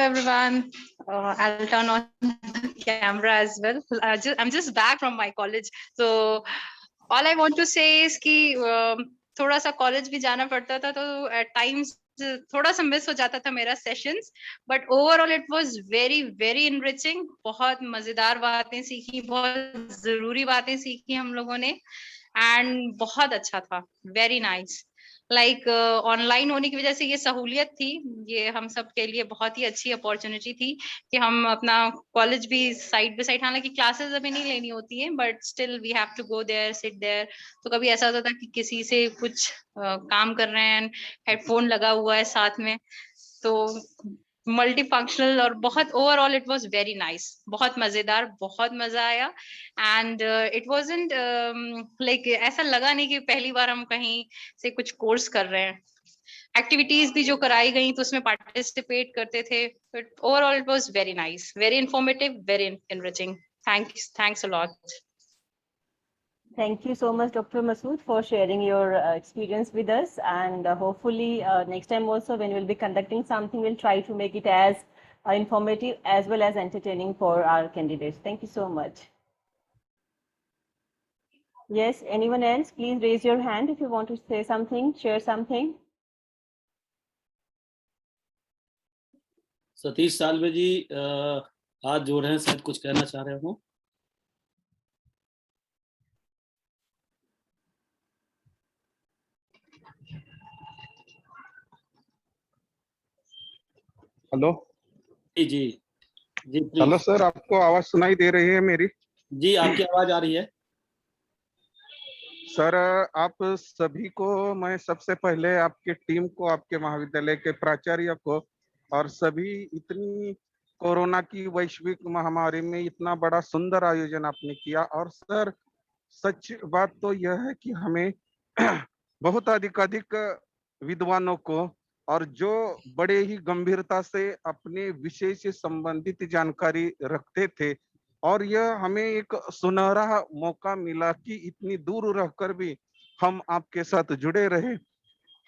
everyone. I'll turn on the camera as well. I'm just back from my college. So all I want to say is कि थोड़ा सा college भी जाना पड़ता था, तो at times थोड़ा सा मिस हो जाता था मेरा sessions, but overall it was very very enriching. बहुत मजेदार बातें सीखी, बहुत जरूरी बातें सीखी हम लोगों ने, एंड बहुत अच्छा था. Very nice. लाइक ऑनलाइन होने की वजह से ये सहूलियत थी, ये हम सब के लिए बहुत ही अच्छी अपॉर्चुनिटी थी कि हम अपना कॉलेज भी साइड बाय साइड, हालांकि क्लासेस अभी नहीं लेनी होती हैं, but still we have to go there, sit there. तो कभी ऐसा होता था कि किसी से कुछ काम कर रहे हैं, हेडफोन लगा हुआ है साथ में, तो मल्टी फंक्शनल, और बहुत overall it was very nice. बहुत मजेदार, बहुत मजा आया. एंड इट वाजंट लाइक ऐसा लगा नहीं कि पहली बार हम कहीं से कुछ कोर्स कर रहे हैं. एक्टिविटीज भी जो कराई गई तो उसमें पार्टिसिपेट करते थे. But overall it was very nice, very informative, very enriching. Thanks a lot. Thank you so much, Dr. Masood, for sharing your experience with us. And hopefully next time also when we'll be conducting something, we'll try to make it as informative as well as entertaining for our candidates. Thank you so much. Yes, anyone else? Please raise your hand if you want to say something, share something. Satish Salve ji हाथ जोड़ रहे हैं, शायद कुछ कहना चाह रहे हो. हेलो जी जी जी. हेलो सर, आपको आवाज सुनाई दे रही है मेरी? जी, आपकी आवाज आ रही है सर. आप सभी को मैं सबसे पहले आपके टीम को, आपके महाविद्यालय के प्राचार्य को, और सभी इतनी कोरोना की वैश्विक महामारी में इतना बड़ा सुंदर आयोजन आपने किया. और सर सच बात तो यह है कि हमें बहुत अधिक विद्वानों को, और जो बड़े ही गंभीरता से अपने विषय से संबंधित जानकारी रखते थे, और यह हमें एक सुनहरा मौका मिला कि इतनी दूर रहकर भी हम आपके साथ जुड़े रहे.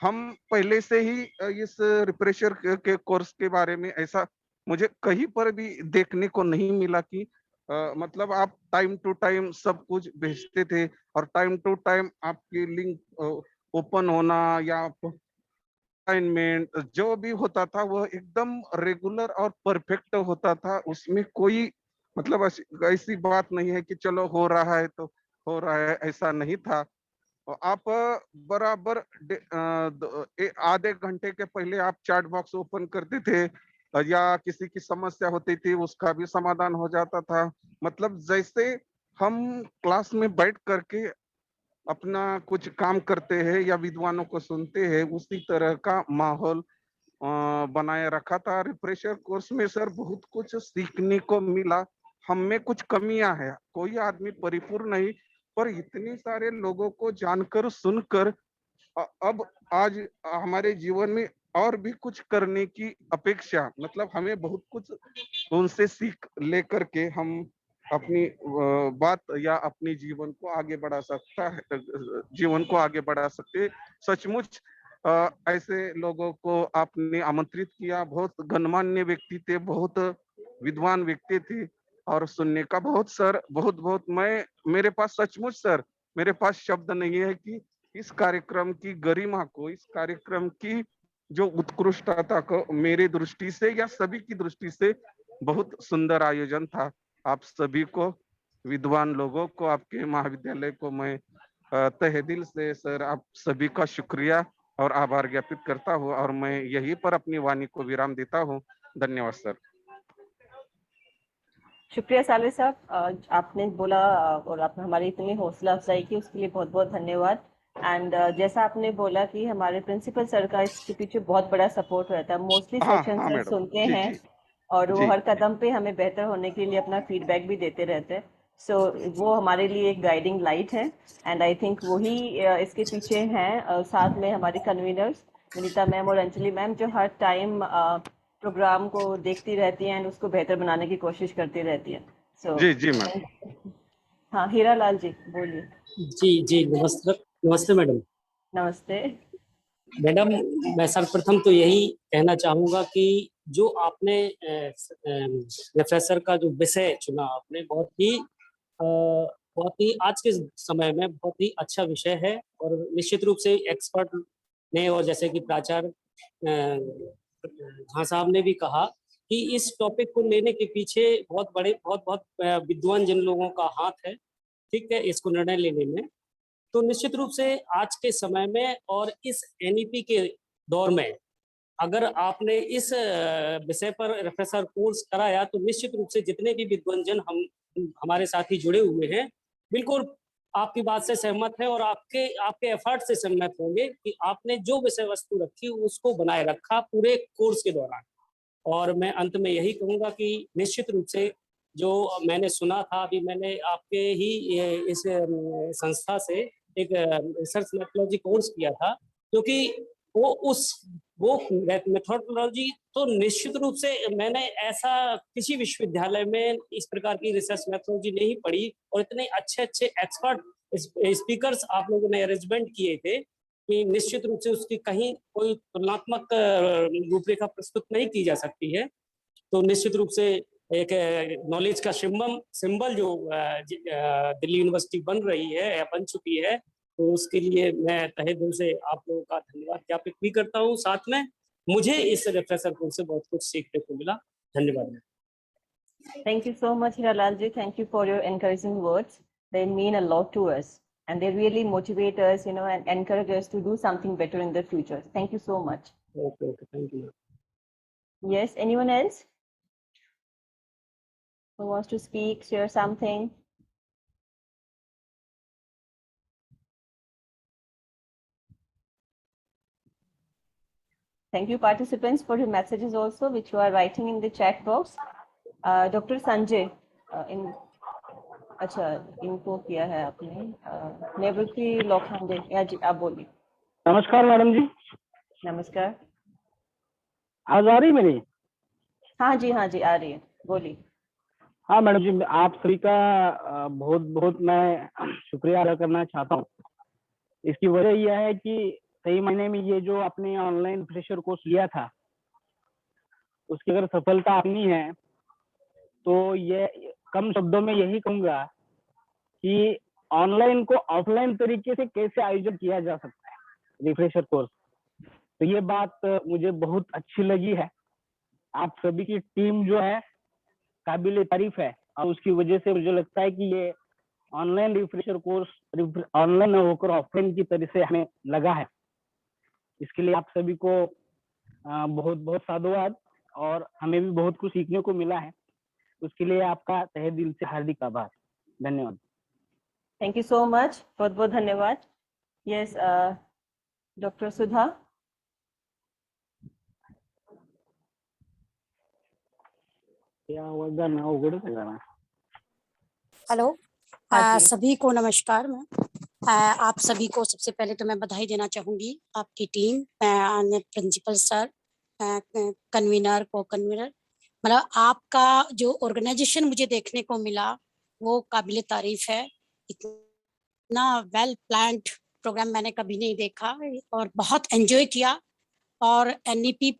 हम पहले से ही इस रिफ्रेशर के कोर्स के बारे में ऐसा मुझे कहीं पर भी देखने को नहीं मिला कि मतलब आप टाइम टू टाइम सब कुछ भेजते थे, और टाइम टू टाइम आपकी लिंक ओपन होना या असाइनमेंट जो भी होता था वह एकदम रेगुलर और परफेक्ट होता था. उसमें कोई मतलब ऐसी बात नहीं है कि चलो हो रहा है तो हो रहा है, ऐसा नहीं था. आप बराबर आधे घंटे के पहले आप चैट बॉक्स ओपन करते थे, या किसी की समस्या होती थी उसका भी समाधान हो जाता था. मतलब जैसे हम क्लास में बैठ करके अपना कुछ काम करते हैं या विद्वानों को सुनते हैं, उसी तरह का माहौल बनाए रखा था. रिफ्रेशर कोर्स में सर बहुत कुछ सीखने को मिला. हम में कुछ कमियां हैं, कोई आदमी परिपूर्ण नहीं, पर इतने सारे लोगों को जानकर सुनकर अब आज हमारे जीवन में और भी कुछ करने की अपेक्षा, मतलब हमें बहुत कुछ उनसे सीख लेकर के हम अपनी बात या अपने जीवन को आगे बढ़ा सकते. सचमुच ऐसे लोगों को आपने आमंत्रित किया. बहुत गणमान्य व्यक्ति थे, बहुत विद्वान व्यक्ति थे, और सुनने का बहुत सर बहुत मेरे पास सचमुच सर मेरे पास शब्द नहीं है कि इस कार्यक्रम की गरिमा को, इस कार्यक्रम की जो उत्कृष्टता को मेरे दृष्टि से या सभी की दृष्टि से बहुत सुंदर आयोजन था. आप सभी को, विद्वान लोगों को, आपके महाविद्यालय को मैं तहे दिल से सर आप सभी का शुक्रिया और आभार ज्ञापित करता हूँ, और मैं यहीं पर अपनी वाणी को विराम देता हूँ. धन्यवाद सर. शुक्रिया साले साहब, आपने बोला और आपने हमारी इतनी हौसला अफजाई की, उसके लिए बहुत बहुत धन्यवाद. एंड जैसा आपने बोला कि हमारे प्रिंसिपल सर का इसके पीछे बहुत बड़ा सपोर्ट रहता है. मोस्टली सेशन सर सुनते हैं और वो हर कदम पे हमें बेहतर होने के लिए अपना फीडबैक भी देते रहते हैं. सो वो हमारे लिए एक गाइडिंग लाइट है, एंड आई थिंक वही इसके पीछे हैं. साथ में हमारी कन्वीनर्स विनीता मैम और अंजलि मैम, जो हर टाइम प्रोग्राम को देखती रहती हैं एंड उसको बेहतर बनाने की कोशिश करती रहती हैं. सो जी मैम. हाँ, हीरा लाल जी बोलिए. जी नमस्ते मैडम. नमस्ते मैडम, मैं सर्वप्रथम तो यही कहना चाहूँगा कि जो आपने प्रोफेसर का जो विषय चुना आपने बहुत ही आज के समय में बहुत ही अच्छा विषय है। और निश्चित रूप से एक्सपर्ट ने और जैसे कि प्राचार्य हाँ साहब ने भी कहा कि इस टॉपिक को लेने के पीछे बहुत बहुत विद्वान जिन लोगों का हाथ है, ठीक है, इसको निर्णय लेने में। तो निश्चित रूप से आज के समय में और इस एनईपी के दौर में अगर आपने इस विषय पर प्रोफेसर कोर्स कराया तो निश्चित रूप से जितने भी विद्वानजन हमारे साथ ही जुड़े हुए हैं बिल्कुल आपकी बात से सहमत है और आपके एफर्ट से सहमत होंगे कि आपने जो विषय वस्तु रखी उसको बनाए रखा पूरे कोर्स के दौरान। और मैं अंत में यही कहूंगा कि निश्चित रूप से जो मैंने सुना था, अभी मैंने आपके ही इस संस्था से एक रिसर्च मेथोडोलॉजी कोर्स किया था, क्योंकि वो मेथोडोलॉजी तो निश्चित रूप से मैंने ऐसा किसी विश्वविद्यालय में इस प्रकार की रिसर्च मेथोडोलॉजी नहीं पढ़ी और इतने अच्छे एक्सपर्ट स्पीकर्स आप लोगों ने अरेंजमेंट किए थे कि निश्चित रूप से उसकी कहीं कोई तुलनात्मक रूपरेखा प्रस्तुत नहीं की जा सकती है। तो निश्चित रूप से एक नॉलेज का सिंबल जो दिल्ली यूनिवर्सिटी बन रही है या बन चुकी है, तो उसके लिए मैं तहे दिल से आप लोगों का धन्यवाद ज्ञापित भी करता हूँ। साथ में मुझे इस प्रोफेसर कोर्स से बहुत कुछ सीखने को मिला। धन्यवाद। Thank you so much, Hiralal ji. Thank you for your encouraging words. They mean a lot to us, and they really motivate us, and encourage us to do something better in the future. Thank you so much. Okay, thank you. Yes, anyone else who wants to speak, share something? Thank you, participants, for your messages also, which you are writing in the chat box. Dr. Sanjay, अच्छा इनको किया है आपने, निवृत्ति लोखंडे, या जी आप बोलिए। नमस्कार मैडम जी। नमस्कार। आवाज आ रही मेरी? हाँ जी आ रही है, बोलिए। हाँ मैडम जी, आप सभी का बहुत मैं शुक्रिया अदा करना चाहता हूँ। इसकी वजह यह है कि सही मायने में ये जो आपने ऑनलाइन फ्रेशर कोर्स लिया था उसकी अगर सफलता आनी है तो ये कम शब्दों में यही कहूंगा कि ऑनलाइन को ऑफलाइन तरीके से कैसे आयोजन किया जा सकता है रिफ्रेशर कोर्स। तो ये बात मुझे बहुत अच्छी लगी है। आप सभी की टीम जो है काबिले तारीफ है और उसकी वजह से मुझे लगता है कि ये ऑनलाइन रिफ्रेशर कोर्स ऑनलाइन होकर ऑफलाइन की तरह से हमें लगा है। इसके लिए आप सभी को बहुत बहुत साधुवाद और हमें भी बहुत कुछ सीखने को मिला है। उसके लिए आपका तहे दिल से हार्दिक आभार। धन्यवाद। थैंक यू सो मच, बहुत बहुत धन्यवाद। यस, डॉक्टर सुधा। हेलो, सभी को नमस्कार। मैं आप सभी को सबसे पहले तो मैं बधाई देना चाहूंगी, आपकी टीम, प्रिंसिपल सर, कन्वीनर, को कन्वीनर, मतलब आपका जो ऑर्गेनाइजेशन मुझे देखने को मिला वो काबिले तारीफ है। इतना वेल प्लान्ड प्रोग्राम मैंने कभी नहीं देखा और बहुत एंजॉय किया। और एनईपी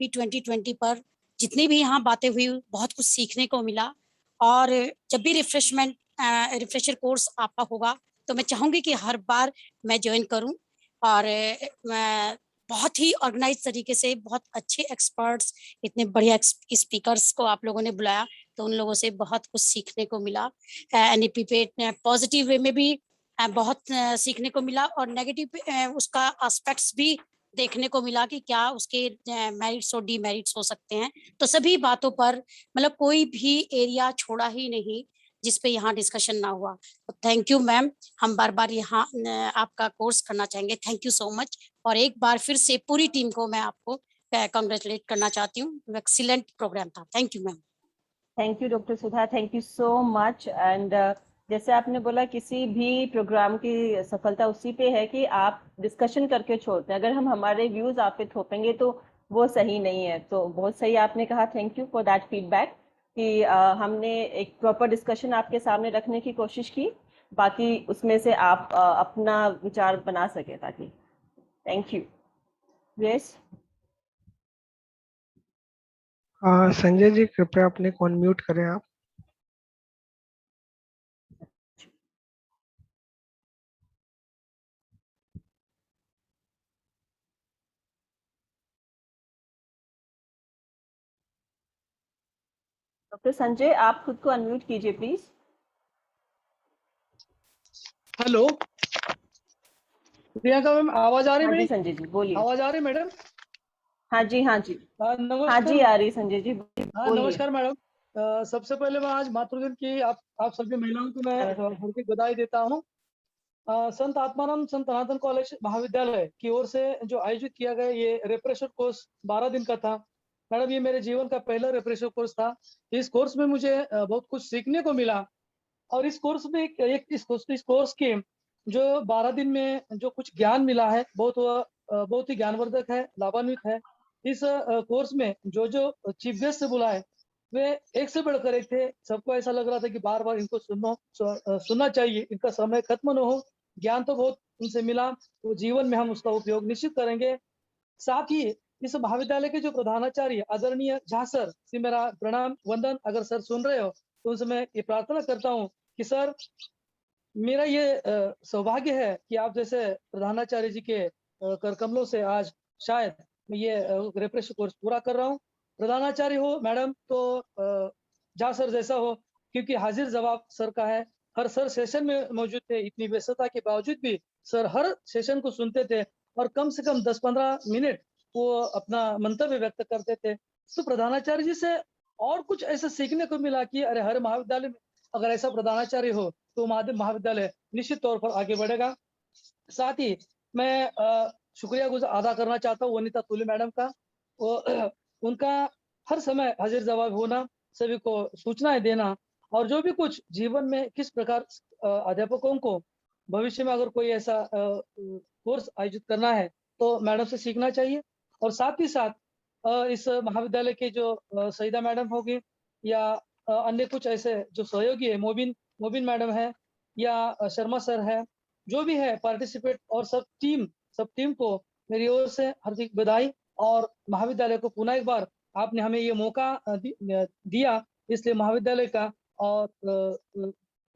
2020 पर जितनी भी यहाँ बातें हुई बहुत कुछ सीखने को मिला। और जब भी रिफ्रेशर कोर्स आपका होगा तो मैं चाहूंगी कि हर बार मैं ज्वाइन करूं। और मैं बहुत ही ऑर्गेनाइज तरीके से, बहुत अच्छे एक्सपर्ट्स, इतने बढ़िया स्पीकर्स को आप लोगों ने बुलाया, तो उन लोगों से बहुत कुछ सीखने को मिला। एनईपी पे पॉजिटिव वे में भी बहुत सीखने को मिला और नेगेटिव उसका एस्पेक्ट्स भी देखने को मिला कि क्या उसके मेरिट्स और डीमेरिट्स हो सकते हैं। तो सभी बातों पर मतलब कोई भी एरिया छोड़ा ही नहीं जिस पे यहाँ डिस्कशन ना हुआ। तो थैंक यू मैम, हम बार बार यहाँ आपका कोर्स करना चाहेंगे। Thank you so much. और एक बार फिर से पूरी टीम को मैं आपको कांग्रेचुलेट करना चाहती हूँ। एक्सीलेंट प्रोग्राम था। Thank you ma'am. Thank you doctor Sudha, thank you so much. And जैसे आपने बोला, किसी भी प्रोग्राम की सफलता उसी पे है कि आप डिस्कशन करके छोड़ते हैं। अगर हम हमारे व्यूज आप पे थोपेंगे तो वो सही नहीं है। तो बहुत सही आपने कहा, thank you for that feedback कि हमने एक प्रॉपर डिस्कशन आपके सामने रखने की कोशिश की, बाकी उसमें से आप अपना विचार बना सके ताकि। Thank you. Yes. Sanjay ji कृपया अपने को अनम्यूट करें आप। डॉक्टर संजय, आप खुद को अनम्यूट कीजिए प्लीज। हेलो प्रियंका मैम, आवाज आ रही हाँ जी मेरी? संजय जी बोलिए। आवाज आ रही मैडम? हाँ जी हाँ जी। हाँ नमस्कार। जी आ रही संजय जी, हाँ बोलिए। नमस्कार मैडम। सबसे पहले मैं आज मातृदिन की आप सभी महिलाओं को मैं हार्दिक बधाई देता हूँ। संत आत्मानंद संत सनातन कॉलेज महाविद्यालय की ओर से जो आयोजित किया गया ये रिफ्रेशर कोर्स 12 दिन का था। मैडम ये मेरे जीवन का पहला रिफ्रेशर कोर्स था। इस कोर्स में मुझे बहुत कुछ सीखने को मिला और इस कोर्स में इस कोर्स के जो 12 दिन में जो कुछ ज्ञान मिला है बहुत ही ज्ञानवर्धक है, लाभान्वित है। इस कोर्स में जो चीफ गेस्ट से बुलाए वे एक से बढ़कर एक थे। सबको ऐसा लग रहा था कि बार बार इनको सुनना चाहिए, इनका समय खत्म न हो। ज्ञान तो बहुत उनसे मिला, तो जीवन में हम उसका उपयोग निश्चित करेंगे। साथ ही इस महाविद्यालय के जो प्रधानाचार्य आदरणीय झा सर से मेरा प्रणाम वंदन। अगर सर सुन रहे हो तो उनसे मैं ये प्रार्थना करता हूँ कि सर मेरा ये सौभाग्य है कि आप जैसे प्रधानाचार्य जी के कर कमलों से आज शायद मैं ये रिफ्रेश कोर्स पूरा कर रहा हूँ। प्रधानाचार्य हो मैडम तो झा सर जैसा हो, क्योंकि हाजिर जवाब सर का है। हर सर सेशन में मौजूद थे, इतनी व्यस्तता के बावजूद भी सर हर सेशन को सुनते थे और कम से कम 10-15 मिनट वो अपना मंतव्य व्यक्त करते थे। तो प्रधानाचार्य जी से और कुछ ऐसा सीखने को मिला कि अरे हर महाविद्यालय में अगर ऐसा प्रधानाचार्य हो तो महाविद्यालय निश्चित तौर पर आगे बढ़ेगा। साथ ही मैं शुक्रिया अदा करना चाहता हूँ वनिता तुली मैडम का। वो उनका हर समय हाजिर जवाब होना, सभी को सूचनाएं देना और जो भी कुछ जीवन में किस प्रकार अध्यापकों को भविष्य में अगर कोई ऐसा कोर्स आयोजित करना है तो मैडम से सीखना चाहिए। और साथ ही साथ इस महाविद्यालय के जो सईदा मैडम होगी या अन्य कुछ ऐसे जो सहयोगी है, मोबिन मैडम है या शर्मा सर है, जो भी है पार्टिसिपेट और सब टीम को मेरी ओर से हार्दिक बधाई। और महाविद्यालय को पुनः एक बार आपने हमें ये मौका दिया, इसलिए महाविद्यालय का और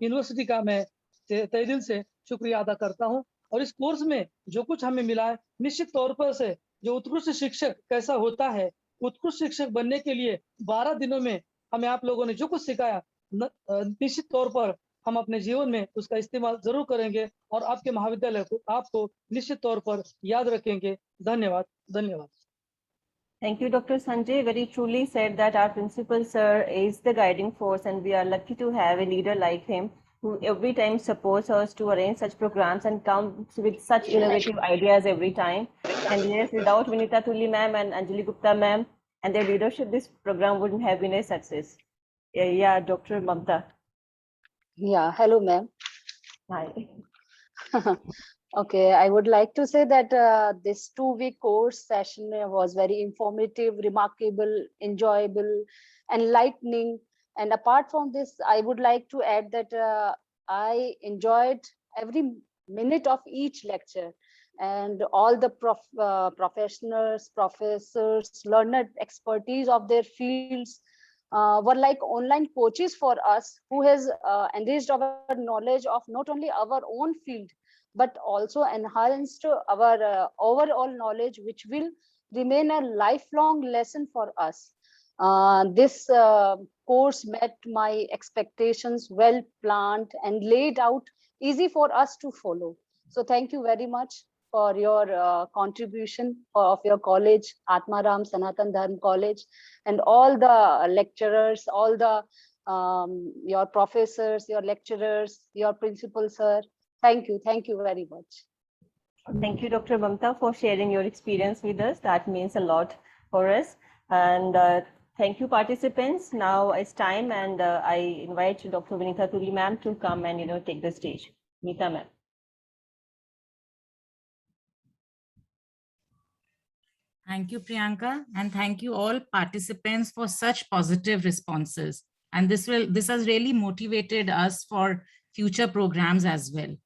यूनिवर्सिटी का मैं तहे दिल से शुक्रिया अदा करता हूँ। और इस कोर्स में जो कुछ हमें मिला है, निश्चित तौर पर से जो उत्कृष्ट शिक्षक कैसा होता है, उत्कृष्ट शिक्षक बनने के लिए 12 दिनों में हमें आप लोगों ने जो कुछ सिखाया, निश्चित तौर पर हम अपने जीवन में उसका इस्तेमाल जरूर करेंगे और आपके महाविद्यालय को आपको निश्चित तौर पर याद रखेंगे। धन्यवाद धन्यवाद। Thank you, Dr. Sanjay. Very truly said that our principal sir is the guiding force, and we are lucky to have a leader like him who every time supports us to arrange such programs and comes with such innovative ideas every time. And yes, without Vinita Tuli ma'am and Anjali Gupta ma'am and their leadership, this program wouldn't have been a success. Yeah, Dr. Mamta. Yeah, hello, ma'am. Hi. Okay, I would like to say that this 2-week course session was very informative, remarkable, enjoyable, enlightening. And apart from this, I would like to add that I enjoyed every minute of each lecture, and all the professionals, professors, learned expertise of their fields were like online coaches for us who has enriched our knowledge of not only our own field, but also enhanced our overall knowledge, which will remain a lifelong lesson for us. This course met my expectations, well planned and laid out, easy for us to follow. So thank you very much for your contribution of your college, Atma Sanatan Dharma College, and all the lecturers, all the your professors, your lecturers, your principal sir. Thank you very much. Thank you, Dr. Mamta, for sharing your experience with us. That means a lot for us. And thank you, participants. Now it's time, and I invite Dr. Vinita Tuli ma'am to come and take the stage. Vinita ma'am. Thank you, Priyanka, and thank you all participants for such positive responses. And this has really motivated us for future programs as well.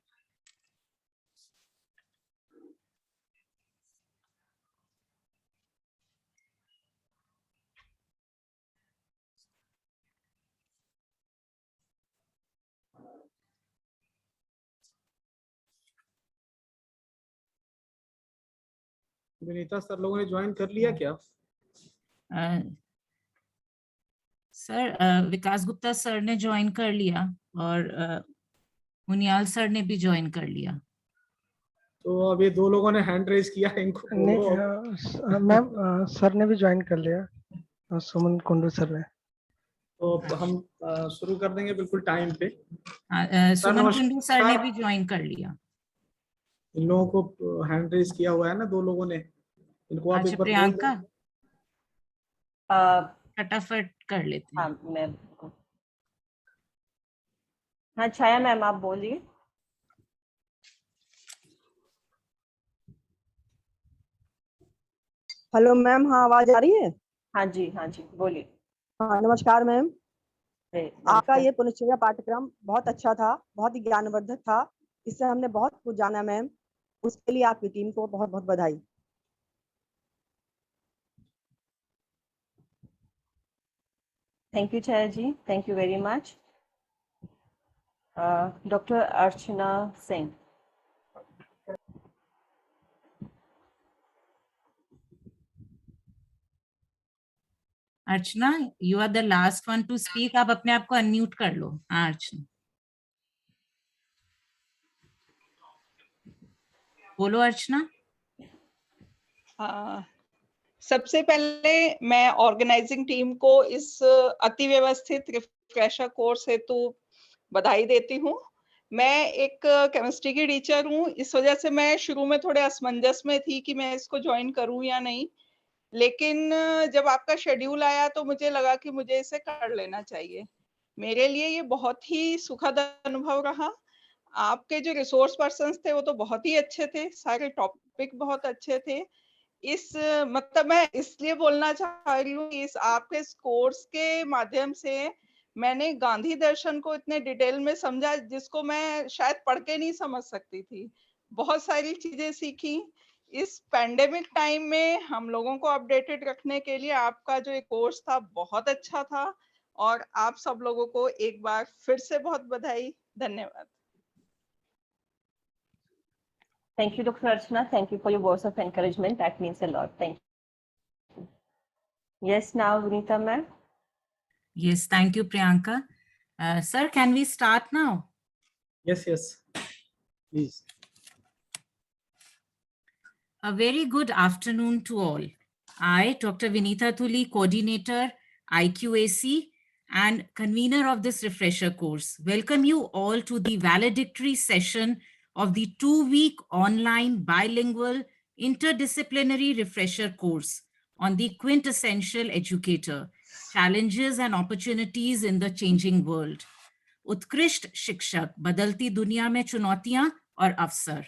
Vinita sir लोगों ने join कर लिया क्या? Sir विकास Gupta sir ने join कर लिया और Uniyal sir ने भी ज्वाइन कर लिया। तो अब ये दो लोगों ने हैंड रेज किया, इनको बोलो। मैम सर ने भी ज्वाइन कर लिया, सुमन कुंडू सर ने। तो हम शुरू कर देंगे बिल्कुल टाइम पे। सुमन कुंडू सर ने भी ज्वाइन कर लिया। इन लोगों को हैंड रेज किया हुआ है ना, दो लोगों ने, इनको आप एक बार प्रियंका फटाफट कर लेते हैं। हाँ छाया मैम आप बोलिए। हेलो मैम, हाँ आवाज आ रही है? हाँ जी बोलिए। हाँ नमस्कार मैम। आपका ये पुनश्चर्या पाठ्यक्रम बहुत अच्छा था, बहुत ही ज्ञानवर्धक था, इससे हमने बहुत कुछ जाना मैम। उसके लिए आपकी टीम को बहुत बहुत बधाई। Thank you Chhaya ji, thank you very much. Doctor Archana Singh. Archana, you are the last one to speak. आप अपने आप को अनम्यूट कर लो। हाँ अर्चना बोलो। अर्चना सबसे पहले मैं ऑर्गेनाइजिंग टीम को इस अति व्यवस्थित रिफ्रेशर कोर्स हेतु बधाई देती हूँ। मैं एक केमिस्ट्री की टीचर हूँ, इस वजह से मैं शुरू में थोड़े असमंजस में थी कि मैं इसको ज्वाइन करूँ या नहीं, लेकिन जब आपका शेड्यूल आया तो मुझे लगा कि मुझे इसे कर लेना चाहिए। मेरे लिए ये बहुत ही सुखद अनुभव रहा। आपके जो रिसोर्स पर्सन्स थे वो तो बहुत ही अच्छे थे, सारे टॉपिक बहुत अच्छे थे। इस मतलब मैं इसलिए बोलना चाह रही हूँ कि इस आपके इस कोर्स के माध्यम से मैंने गांधी दर्शन को इतने डिटेल में समझा जिसको मैं शायद पढ़ के नहीं समझ सकती थी। बहुत सारी चीजें सीखी। इस पैंडेमिक टाइम में हम लोगों को अपडेटेड रखने के लिए आपका जो एक कोर्स था बहुत अच्छा था, और आप सब लोगों को एक बार फिर से बहुत बधाई। धन्यवाद। Thank you, Dr. Archana. Thank you for your words of encouragement. That means a lot. Thank you. Yes, now Vinita ma'am. Yes, thank you, Priyanka. Sir, can we start now? Yes, please. A very good afternoon to all. I, Dr. Vinita Tuli, coordinator, IQAC, and convener of this refresher course, welcome you all to the valedictory session of the 2-week online bilingual interdisciplinary refresher course on the quintessential educator, challenges and opportunities in the changing world. उत्कृष्ट शिक्षक, बदलती दुनिया में चुनौतियां और अवसर.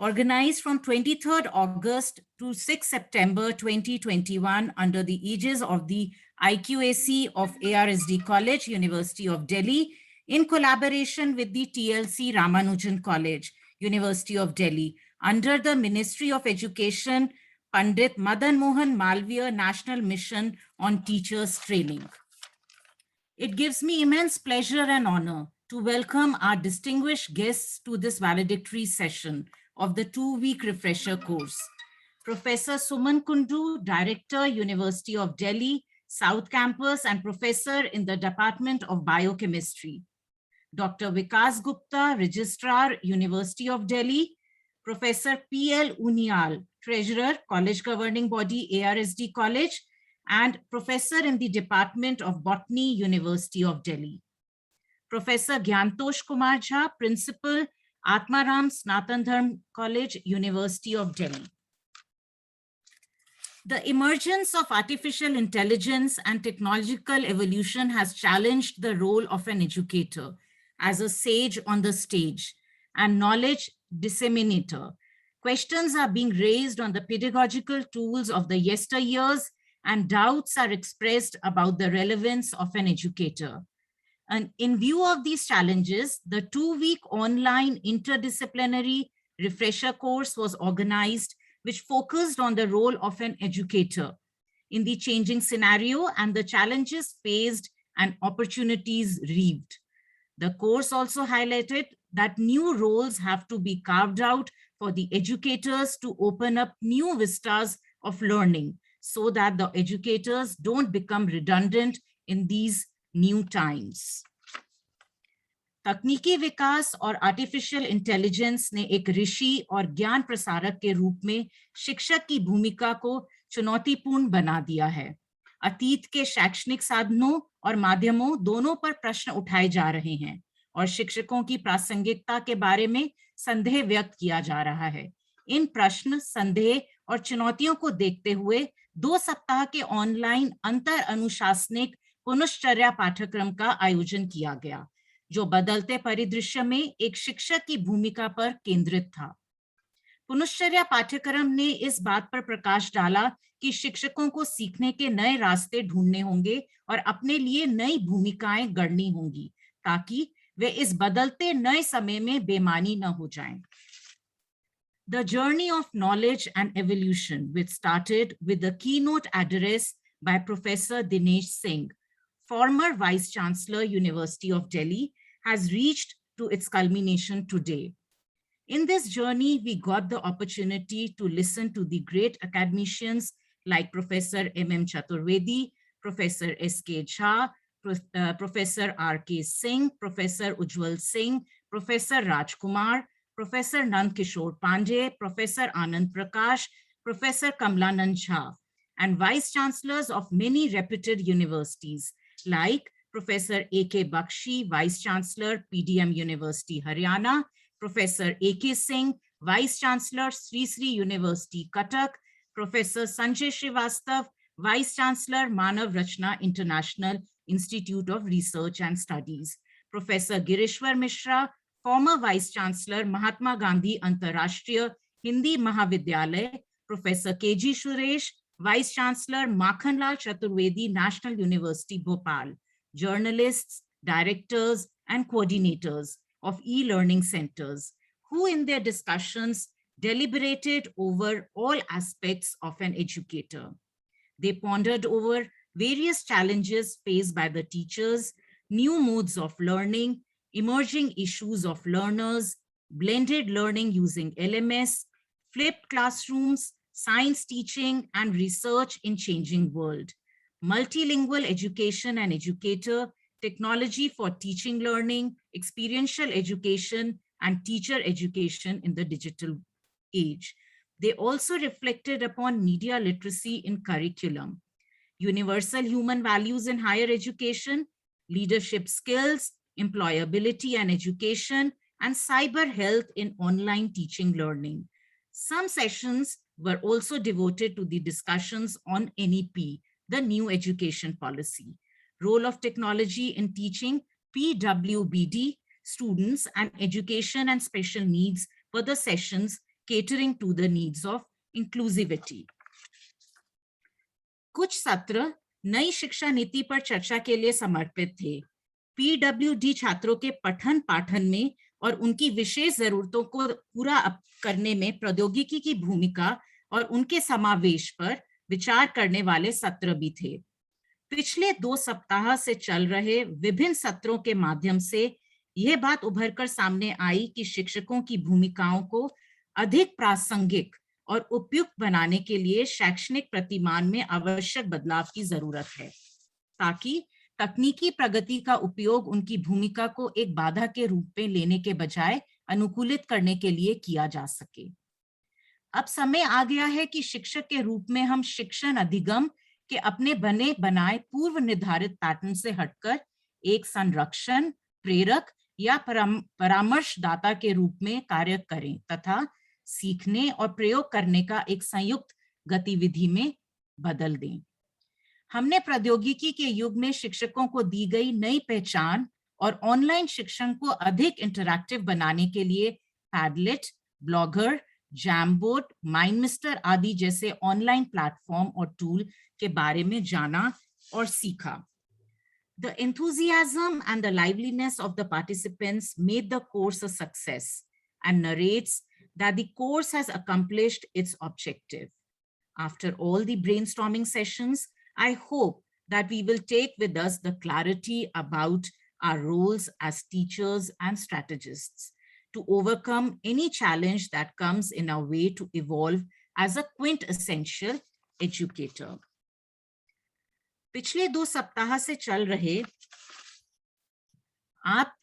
Organized from 23rd August to 6 September 2021 under the aegis of the IQAC of ARSD College, University of Delhi, in collaboration with the TLC Ramanujan College, University of Delhi, under the Ministry of Education, Pandit Madan Mohan Malviya National Mission on Teachers Training. It gives me immense pleasure and honor to welcome our distinguished guests to this valedictory session of the 2-week refresher course. Professor Suman Kundu, Director, University of Delhi, South Campus, and Professor in the Department of Biochemistry. Dr. Vikas Gupta, Registrar, University of Delhi. Professor P.L. Uniyal, Treasurer, College Governing Body, ARSD College, and Professor in the Department of Botany, University of Delhi. Professor GYANTOSH Kumar, Principal, Atma Sanatan Dharma College, University of Delhi. The emergence of artificial intelligence and technological evolution has challenged the role of an educator as a sage on the stage and knowledge disseminator. Questions are being raised on the pedagogical tools of the yesteryears, and doubts are expressed about the relevance of an educator. And in view of these challenges, the 2-week online interdisciplinary refresher course was organized, which focused on the role of an educator in the changing scenario and the challenges faced and opportunities reaped. The course also highlighted that new roles have to be carved out for the educators to open up new vistas of learning so that the educators don't become redundant in these new times. तकनीकी विकास और artificial intelligence ने एक ऋषि और ज्ञान प्रसारक के रूप में शिक्षक की भूमिका को चुनौतीपूर्ण बना दिया है। अतीत के शैक्षणिक साधनों और माध्यमों दोनों पर प्रश्न उठाए जा रहे हैं और शिक्षकों की प्रासंगिकता के बारे में संदेह व्यक्त किया जा रहा है। इन प्रश्न, संदेह और चुनौतियों को देखते हुए 2 सप्ताह के ऑनलाइन अंतर अनुशासनिक पुनश्चर्या पाठ्यक्रम का आयोजन किया गया, जो बदलते परिदृश्य में एक शिक्षक की भूमिका पर केंद्रित था। पुनश्चर्या पाठ्यक्रम ने इस बात पर प्रकाश डाला कि शिक्षकों को सीखने के नए रास्ते ढूंढने होंगे और अपने लिए नई भूमिकाएं गढ़नी होंगी ताकि वे इस बदलते नए समय में बेमानी न हो जाएं। The journey of knowledge and evolution, which started with the keynote address by Professor Dinesh Singh, former Vice Chancellor, University of Delhi, has reached to its culmination today. In this journey, we got the opportunity to listen to the great academicians like Professor M.M. Chaturvedi, Professor S.K. Jha, Professor R.K. Singh, Professor Ujjwal Singh, Professor Rajkumar, Professor Nand Kishore Pandey, Professor Anand Prakash, Professor Kamlanand Jha, and Vice Chancellors of many reputed universities like Professor A.K. Bakshi, Vice Chancellor, PDM University, Haryana, Professor A.K. Singh, Vice Chancellor, Sri Sri University, Cuttack, Professor Sanjay Srivastav, Vice Chancellor, Manav Rachna International Institute of Research and Studies, Professor Girishwar Mishra, former Vice Chancellor, Mahatma Gandhi Antarashtriya Hindi Mahavidyalay, Professor K.G. Suresh, Vice Chancellor, Makhanlal Chaturvedi National University, Bhopal, journalists, directors, and coordinators of e-learning centers, who in their discussions deliberated over all aspects of an educator. They pondered over various challenges faced by the teachers, new modes of learning, emerging issues of learners, blended learning using LMS, flipped classrooms, science teaching and research in changing world, multilingual education and educator, technology for teaching learning, experiential education, and teacher education in the digital age. They also reflected upon media literacy in curriculum, universal human values in higher education, leadership skills, employability and education, and cyber health in online teaching learning. Some sessions were also devoted to the discussions on NEP, the new education policy, role of technology in teaching PWBD students, and education and special needs for the sessions catering to the needs of inclusivity. कुछ सत्र नई शिक्षा नीति पर चर्चा के लिए समर्पित थे। पीडब्ल्यूडी छात्रों के पठन पाठन में और उनकी विशेष जरूरतों को पूरा करने में प्रौद्योगिकी की भूमिका और उनके समावेश पर विचार करने वाले सत्र भी थे। पिछले 2 सप्ताह से चल रहे विभिन्न सत्रों के माध्यम से यह बात उभरकर सामने आई कि शिक्षकों की भूमिकाओं को अधिक प्रासंगिक और उपयुक्त बनाने के लिए शैक्षणिक प्रतिमान में आवश्यक बदलाव की जरूरत है, ताकि तकनीकी प्रगति का उपयोग उनकी भूमिका को एक बाधा के रूप में लेने के बजाय अनुकूलित करने के लिए किया जा सके। अब समय आ गया है कि शिक्षक के रूप में हम शिक्षण अधिगम के अपने बने बनाए पूर्व निर्धारित पैटर्न से हटकर एक संरक्षण, प्रेरक या परामर्शदाता के रूप में कार्य करें तथा सीखने और प्रयोग करने का एक संयुक्त गतिविधि में बदल दें। हमने प्रौद्योगिकी के युग में शिक्षकों को दी गई नई पहचान और ऑनलाइन शिक्षण को अधिक इंटरैक्टिव बनाने के लिए पैडलेट, ब्लॉगर, जैमबोर्ड, माइंडमिस्टर आदि जैसे ऑनलाइन प्लेटफॉर्म और टूल के बारे में जाना और सीखा। The enthusiasm and the liveliness of the participants made the course a success and narrates that the course has accomplished its objective. After all the brainstorming sessions, I hope that we will take with us the clarity about our roles as teachers and strategists to overcome any challenge that comes in our way to evolve as a quintessential educator. पिछले 2 सप्ताह से चल रहे आप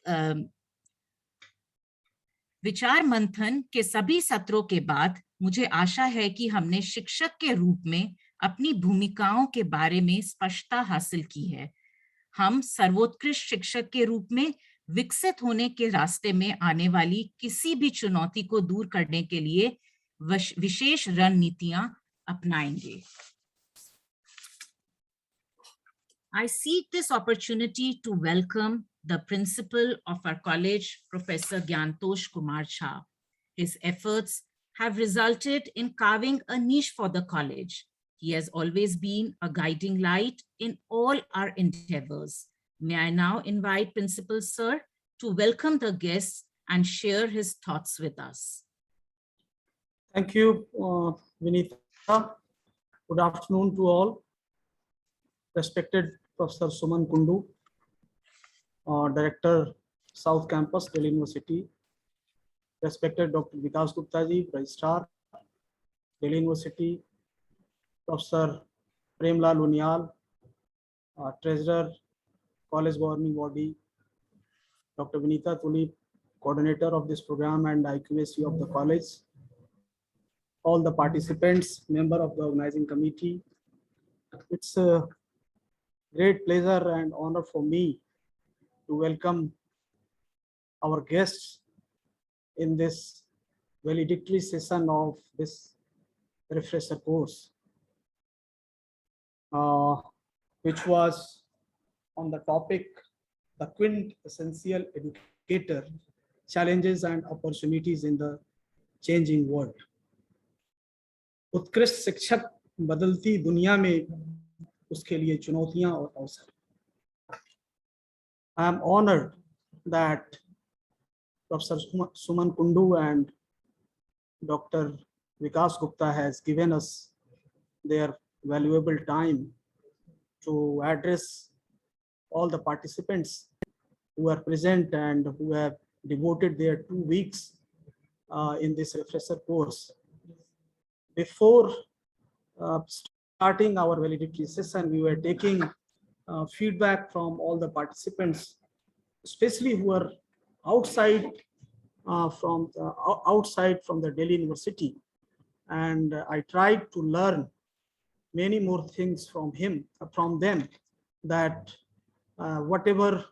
विचार मंथन के सभी सत्रों के बाद मुझे आशा है कि हमने शिक्षक के रूप में अपनी भूमिकाओं के बारे में स्पष्टता हासिल की है। हम सर्वोत्कृष्ट शिक्षक के रूप में विकसित होने के रास्ते में आने वाली किसी भी चुनौती को दूर करने के लिए विशेष रणनीतियां अपनाएंगे। I seek this opportunity to welcome the principal of our college, Professor GYANTOSH Kumar. His efforts have resulted in carving a niche for the college. He has always been a guiding light in all our endeavors. May I now invite Principal Sir to welcome the guests and share his thoughts with us. Thank you, Vinita. Good afternoon to all. Respected Professor Suman Kundu, Director, South Campus, Delhi University. Respected Dr. Vikas Gupta ji, Registrar, Delhi University. Professor Premlal Uniyal, Treasurer, College Governing Body. Dr. Vinita Tuli, Coordinator of this program and IQAC of the college. All the participants, member of the organizing committee. It's a great pleasure and honor for me to welcome our guests in this valedictory session of this refresher course, which was on the topic, the quintessential educator, challenges and opportunities in the changing world. उत्कृष्ट शिक्षक बदलती दुनिया में उसके लिए चुनौतियां और अवसर. I am honored that Professor Suman Kundu and Dr. Vikas Gupta has given us their valuable time to address all the participants who are present and who have devoted their 2 weeks in this refresher course. Before starting our valedictory session, we were taking feedback from all the participants, especially who are outside from the Delhi University, and I tried to learn many more things from them, that whatever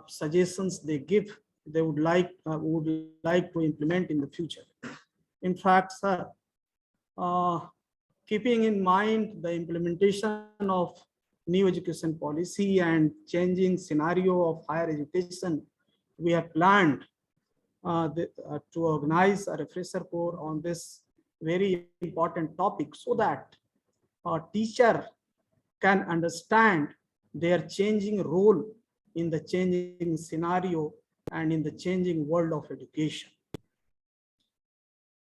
suggestions they give, they would like to implement in the future. In fact, sir, keeping in mind the implementation of new education policy and changing scenario of higher education, we have planned to organize a refresher course on this very important topic, so that a teacher can understand their changing role in the changing scenario and in the changing world of education.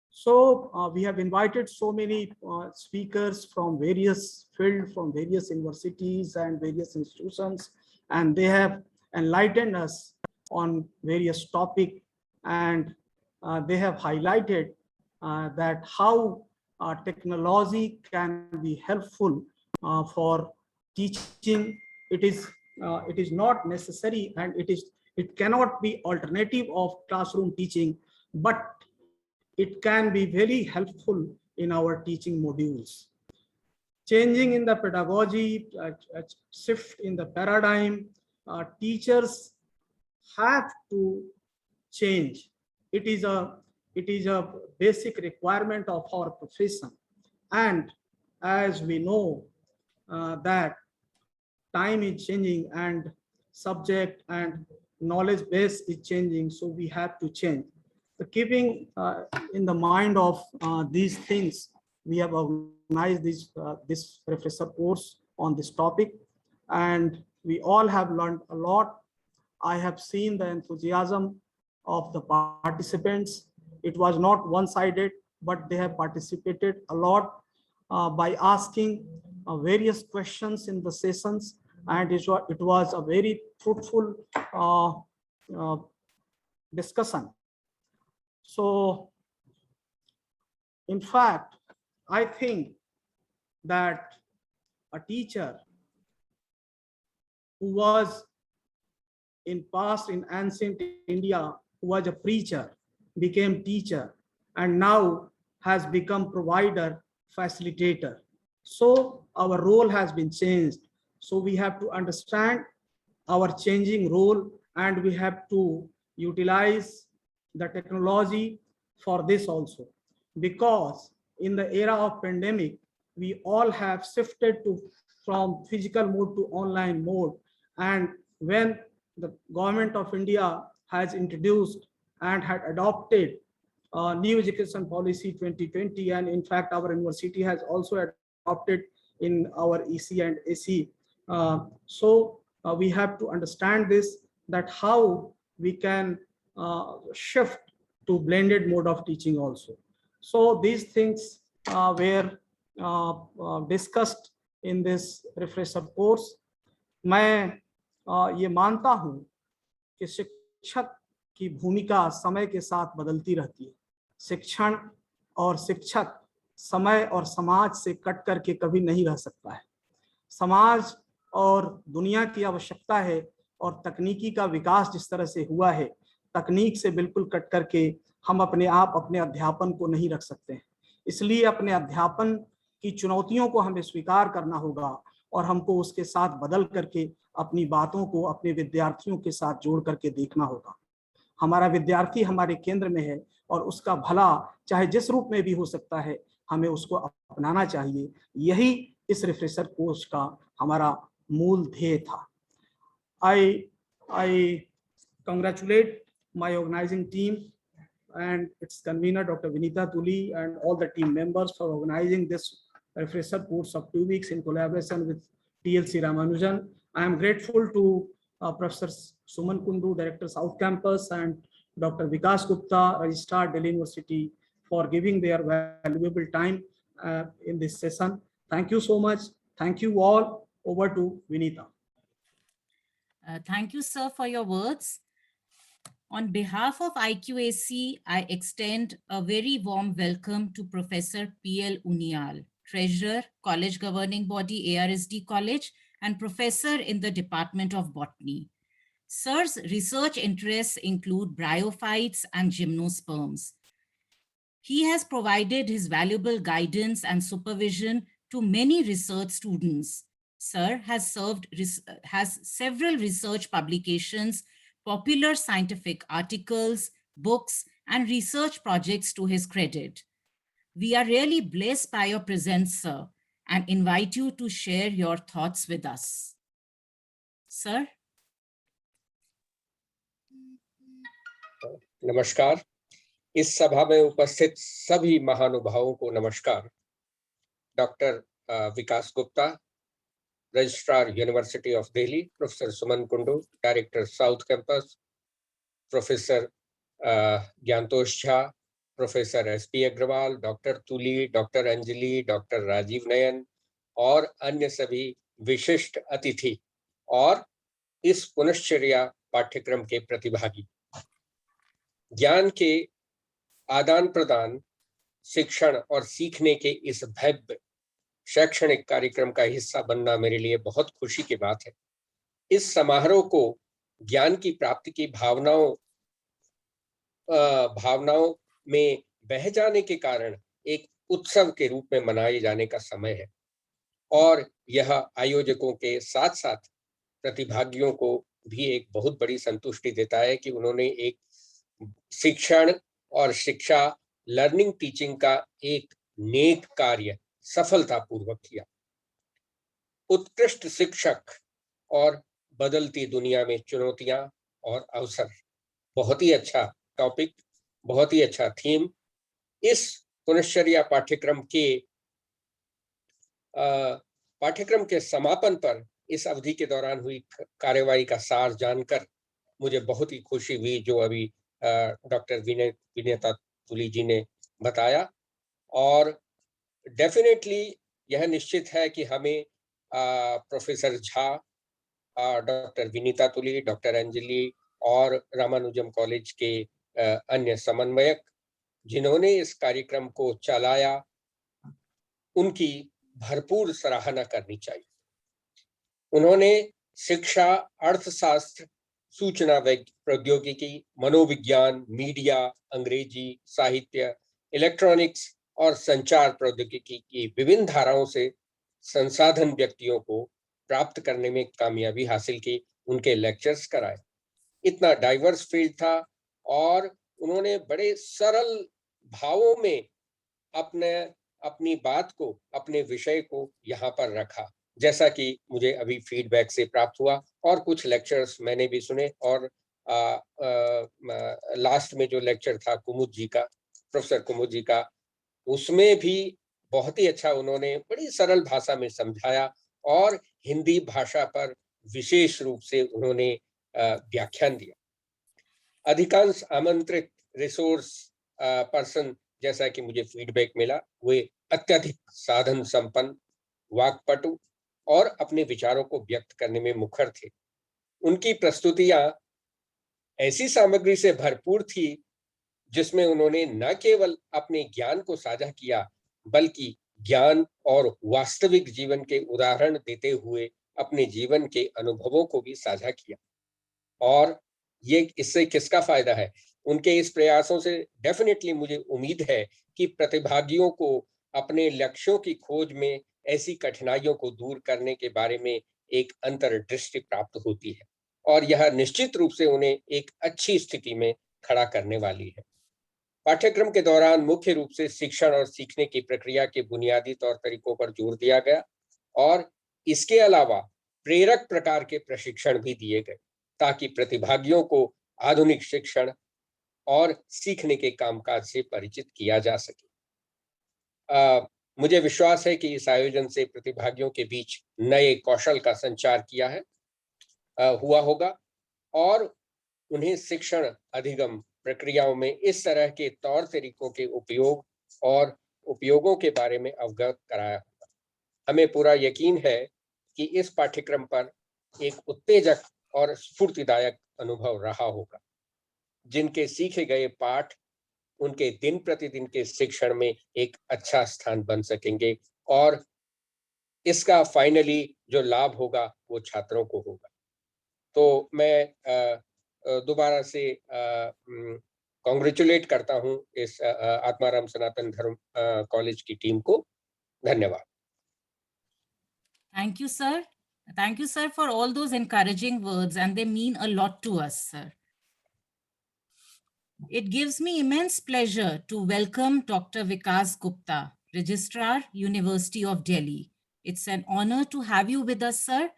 So we have invited so many speakers from various fields, from various universities and various institutions, and they have enlightened us on various topics, and they have highlighted that how technology can be helpful for teaching. It is not necessary, and it cannot be alternative of classroom teaching, but it can be very helpful in our teaching modules. Changing in the pedagogy, shift in the paradigm, teachers have to change. It is a basic requirement of our profession, and as we know that time is changing and subject and knowledge base is changing, so we have to change. So keeping in the mind of these things, we have organized this refresher course on this topic, and we all have learned a lot. I have seen the enthusiasm of the participants. It was not one-sided, but they have participated a lot by asking various questions in the sessions, and it was a very fruitful discussion. So in fact, I think that a teacher who was in past in ancient India, who was a preacher, became teacher, and now has become provider, facilitator. So our role has been changed. So we have to understand our changing role, and we have to utilize the technology for this also. Because in the era of pandemic, we all have shifted from physical mode to online mode. And when the government of India has introduced and had adopted new education policy 2020, and in fact our university has also adopted in our EC and AC. We have to understand this, that how we can shift to blended mode of teaching also. So these things were discussed in this refresher course. मैं ये मानता हूं कि शिक्षक की भूमिका समय के साथ बदलती रहती है। शिक्षण और शिक्षक समय और समाज से कट करके कभी नहीं रह सकता है। समाज और दुनिया की आवश्यकता है, और तकनीकी का विकास जिस तरह से हुआ है, तकनीक से बिल्कुल कट करके हम अपने आप अपने अध्यापन को नहीं रख सकते हैं। इसलिए अपने अध्यापन की चुनौतियों को हमें स्वीकार करना होगा, और हमको उसके साथ बदल करके अपनी बातों को अपने विद्यार्थियों के साथ जोड़ करके देखना होगा। हमारा विद्यार्थी हमारे केंद्र में है, और उसका भला चाहे जिस रूप में भी हो सकता है, हमें उसको अपनाना चाहिए। यही इस रिफ्रेशर कोर्स का हमारा मूल ध्येय था। I congratulate my organizing team and its convener Dr. Vinita Tuli and all the team members for organizing this refresher course of 2 weeks in collaboration with TLC Ramanujan. I am grateful to Professor Suman Kundu, Director South Campus, and Dr. Vikas Gupta, Registrar, Delhi University, for giving their valuable time in this session. Thank you so much. Thank you all. Over to Vinita. Thank you, sir, for your words. On behalf of IQAC, I extend a very warm welcome to Professor P.L. Uniyal, Treasurer, College Governing Body, ARSD College, and Professor in the Department of Botany. Sir's research interests include bryophytes and gymnosperms. He has provided his valuable guidance and supervision to many research students. Sir has several research publications, popular scientific articles, books, and research projects to his credit. We are really blessed by your presence, sir, and invite you to share your thoughts with us. Sir? नमस्कार। इस सभा में उपस्थित सभी महानुभावों को नमस्कार। Doctor Vikas Gupta, registrar university of Delhi, professor Suman Kundu, director south campus, professor Gyantosh Jha, professor SP Agarwal, doctor Tuli, doctor Anjali, doctor Rajiv Nayan और अन्य सभी विशिष्ट अतिथि और इस पुनश्चर्या पाठ्यक्रम के प्रतिभागी। ज्ञान के आदान प्रदान, शिक्षण और सीखने के इस भव्य शैक्षणिक कार्यक्रम का हिस्सा बनना मेरे लिए बहुत खुशी की बात है। इस समारोह को ज्ञान की प्राप्ति की भावनाओं में बह जाने के कारण एक उत्सव के रूप में मनाए जाने का समय है, और यह आयोजकों के साथ साथ प्रतिभागियों को भी एक बहुत बड़ी संतुष्टि देता है कि उन्होंने एक शिक्षण और शिक्षा लर्निंग टीचिंग का एक नेक कार्य सफलतापूर्वक किया। उत्कृष्ट शिक्षक और बदलती दुनिया में चुनौतियां और अवसर, बहुत ही अच्छा टॉपिक, बहुत ही अच्छा थीम। इस पुनश्चर्या पाठ्यक्रम के समापन पर इस अवधि के दौरान हुई कार्यवाही का सार जानकर मुझे बहुत ही खुशी हुई, जो अभी डॉक्टर विनीता तुली जी ने बताया। और डेफिनेटली यह निश्चित है कि हमें प्रोफेसर झा, डॉक्टर विनीता तुली, डॉक्टर अंजलि और रामानुजम कॉलेज के अन्य समन्वयक जिन्होंने इस कार्यक्रम को चलाया, उनकी भरपूर सराहना करनी चाहिए। उन्होंने शिक्षा, अर्थशास्त्र, सूचना प्रौद्योगिकी, मनोविज्ञान, मीडिया, अंग्रेजी, साहित्य, इलेक्ट्रॉनिक्स और संचार प्रौद्योगिकी की विभिन्न धाराओं से संसाधन व्यक्तियों को प्राप्त करने में कामयाबी हासिल की। उनके लेक्चर्स कराए। इतना डाइवर्स फील्ड था और उन्होंने बड़े सरल भावों में अपनी बात को, अपने विषय को यहाँ पर रखा, जैसा कि मुझे अभी फीडबैक से प्राप्त हुआ। और कुछ लेक्चर्स मैंने भी सुने और लास्ट में जो लेक्चर था कुमुद जी का, प्रोफेसर कुमुद जी का, उसमें भी बहुत ही अच्छा उन्होंने बड़ी सरल भाषा में समझाया और हिंदी भाषा पर विशेष रूप से उन्होंने व्याख्यान दिया। अधिकांश आमंत्रित रिसोर्स पर्सन, जैसा कि मुझे फीडबैक मिला, वे अत्यधिक साधन संपन्न, वाक्पटु और अपने विचारों को व्यक्त करने में मुखर थे। उनकी प्रस्तुतियां ऐसी सामग्री से भरपूर थी जिसमें उन्होंने न केवल अपने ज्ञान को साझा किया, बल्कि ज्ञान और वास्तविक जीवन के उदाहरण देते हुए अपने जीवन के अनुभवों को भी साझा किया। और ये इससे किसका फायदा है? उनके इस प्रयासों से डेफिनेटली मुझे उम्मीद है कि प्रतिभागियों को अपने लक्ष्यों की खोज में ऐसी कठिनाइयों को दूर करने के बारे में एक अंतर्दृष्टि प्राप्त होती है और यह निश्चित रूप से उन्हें एक अच्छी स्थिति में खड़ा करने वाली है। पाठ्यक्रम के दौरान मुख्य रूप से शिक्षण और सीखने की प्रक्रिया के बुनियादी तौर तरीकों पर जोर दिया गया और इसके अलावा प्रेरक प्रकार के प्रशिक्षण भी दिए गए ताकि प्रतिभागियों को आधुनिक शिक्षण और सीखने के कामकाज से परिचित किया जा सके। मुझे विश्वास है कि इस आयोजन से प्रतिभागियों के बीच नए कौशल का संचार हुआ होगा और उन्हें शिक्षण अधिगम प्रक्रियाओं में इस तरह के तौर तरीकों के उपयोग और उपयोगों के बारे में अवगत कराया होगा। हमें पूरा यकीन है कि इस पाठ्यक्रम पर एक उत्तेजक और स्फूर्तिदायक अनुभव रहा होगा, जिनके सीखे गए पाठ उनके दिन प्रतिदिन के शिक्षण में एक अच्छा स्थान बन सकेंगे और इसका फाइनली जो लाभ होगा वो छात्रों को होगा। तो मैं दोबारा से कॉन्ग्रेचुलेट करता हूं इस आत्माराम सनातन धर्म कॉलेज की टीम को। धन्यवाद। Thank you, sir. Thank you, sir, for all those encouraging words, and they mean a lot to us, sir. It gives me immense pleasure to welcome Dr. Vikas Gupta, Registrar, University of Delhi. It's an honor to have you with us, sir.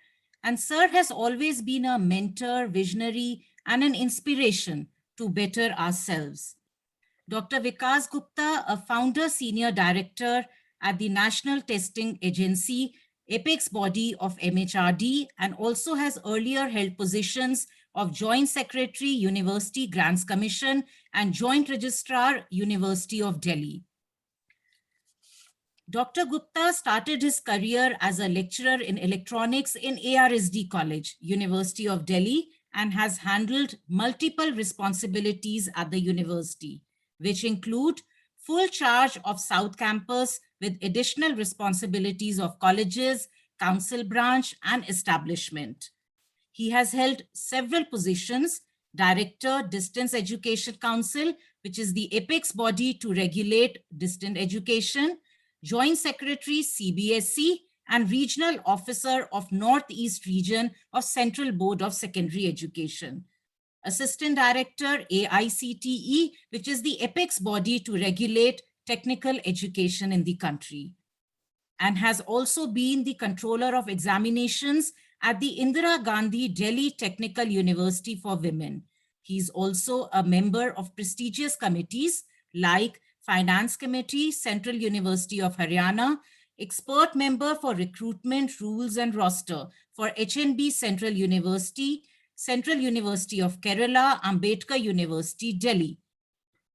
And sir has always been a mentor, visionary, and an inspiration to better ourselves. Dr. Vikas Gupta, a founder, senior director at the National Testing Agency, apex body of MHRD, and also has earlier held positions of Joint Secretary, University Grants Commission, and Joint Registrar, University of Delhi. Dr. Gupta started his career as a lecturer in electronics in ARSD College, University of Delhi, and has handled multiple responsibilities at the university, which include full charge of South Campus with additional responsibilities of colleges, council branch, and establishment. He has held several positions: Director, Distance Education Council, which is the apex body to regulate distant education, Joint Secretary, CBSE, and Regional Officer of Northeast Region of Central Board of Secondary Education. Assistant Director, AICTE, which is the apex body to regulate technical education in the country, and has also been the Controller of Examinations at the Indira Gandhi Delhi Technical University for Women. He's also a member of prestigious committees like Finance Committee, Central University of Haryana, expert member for recruitment, rules and roster for HNB Central University, Central University of Kerala, Ambedkar University, Delhi.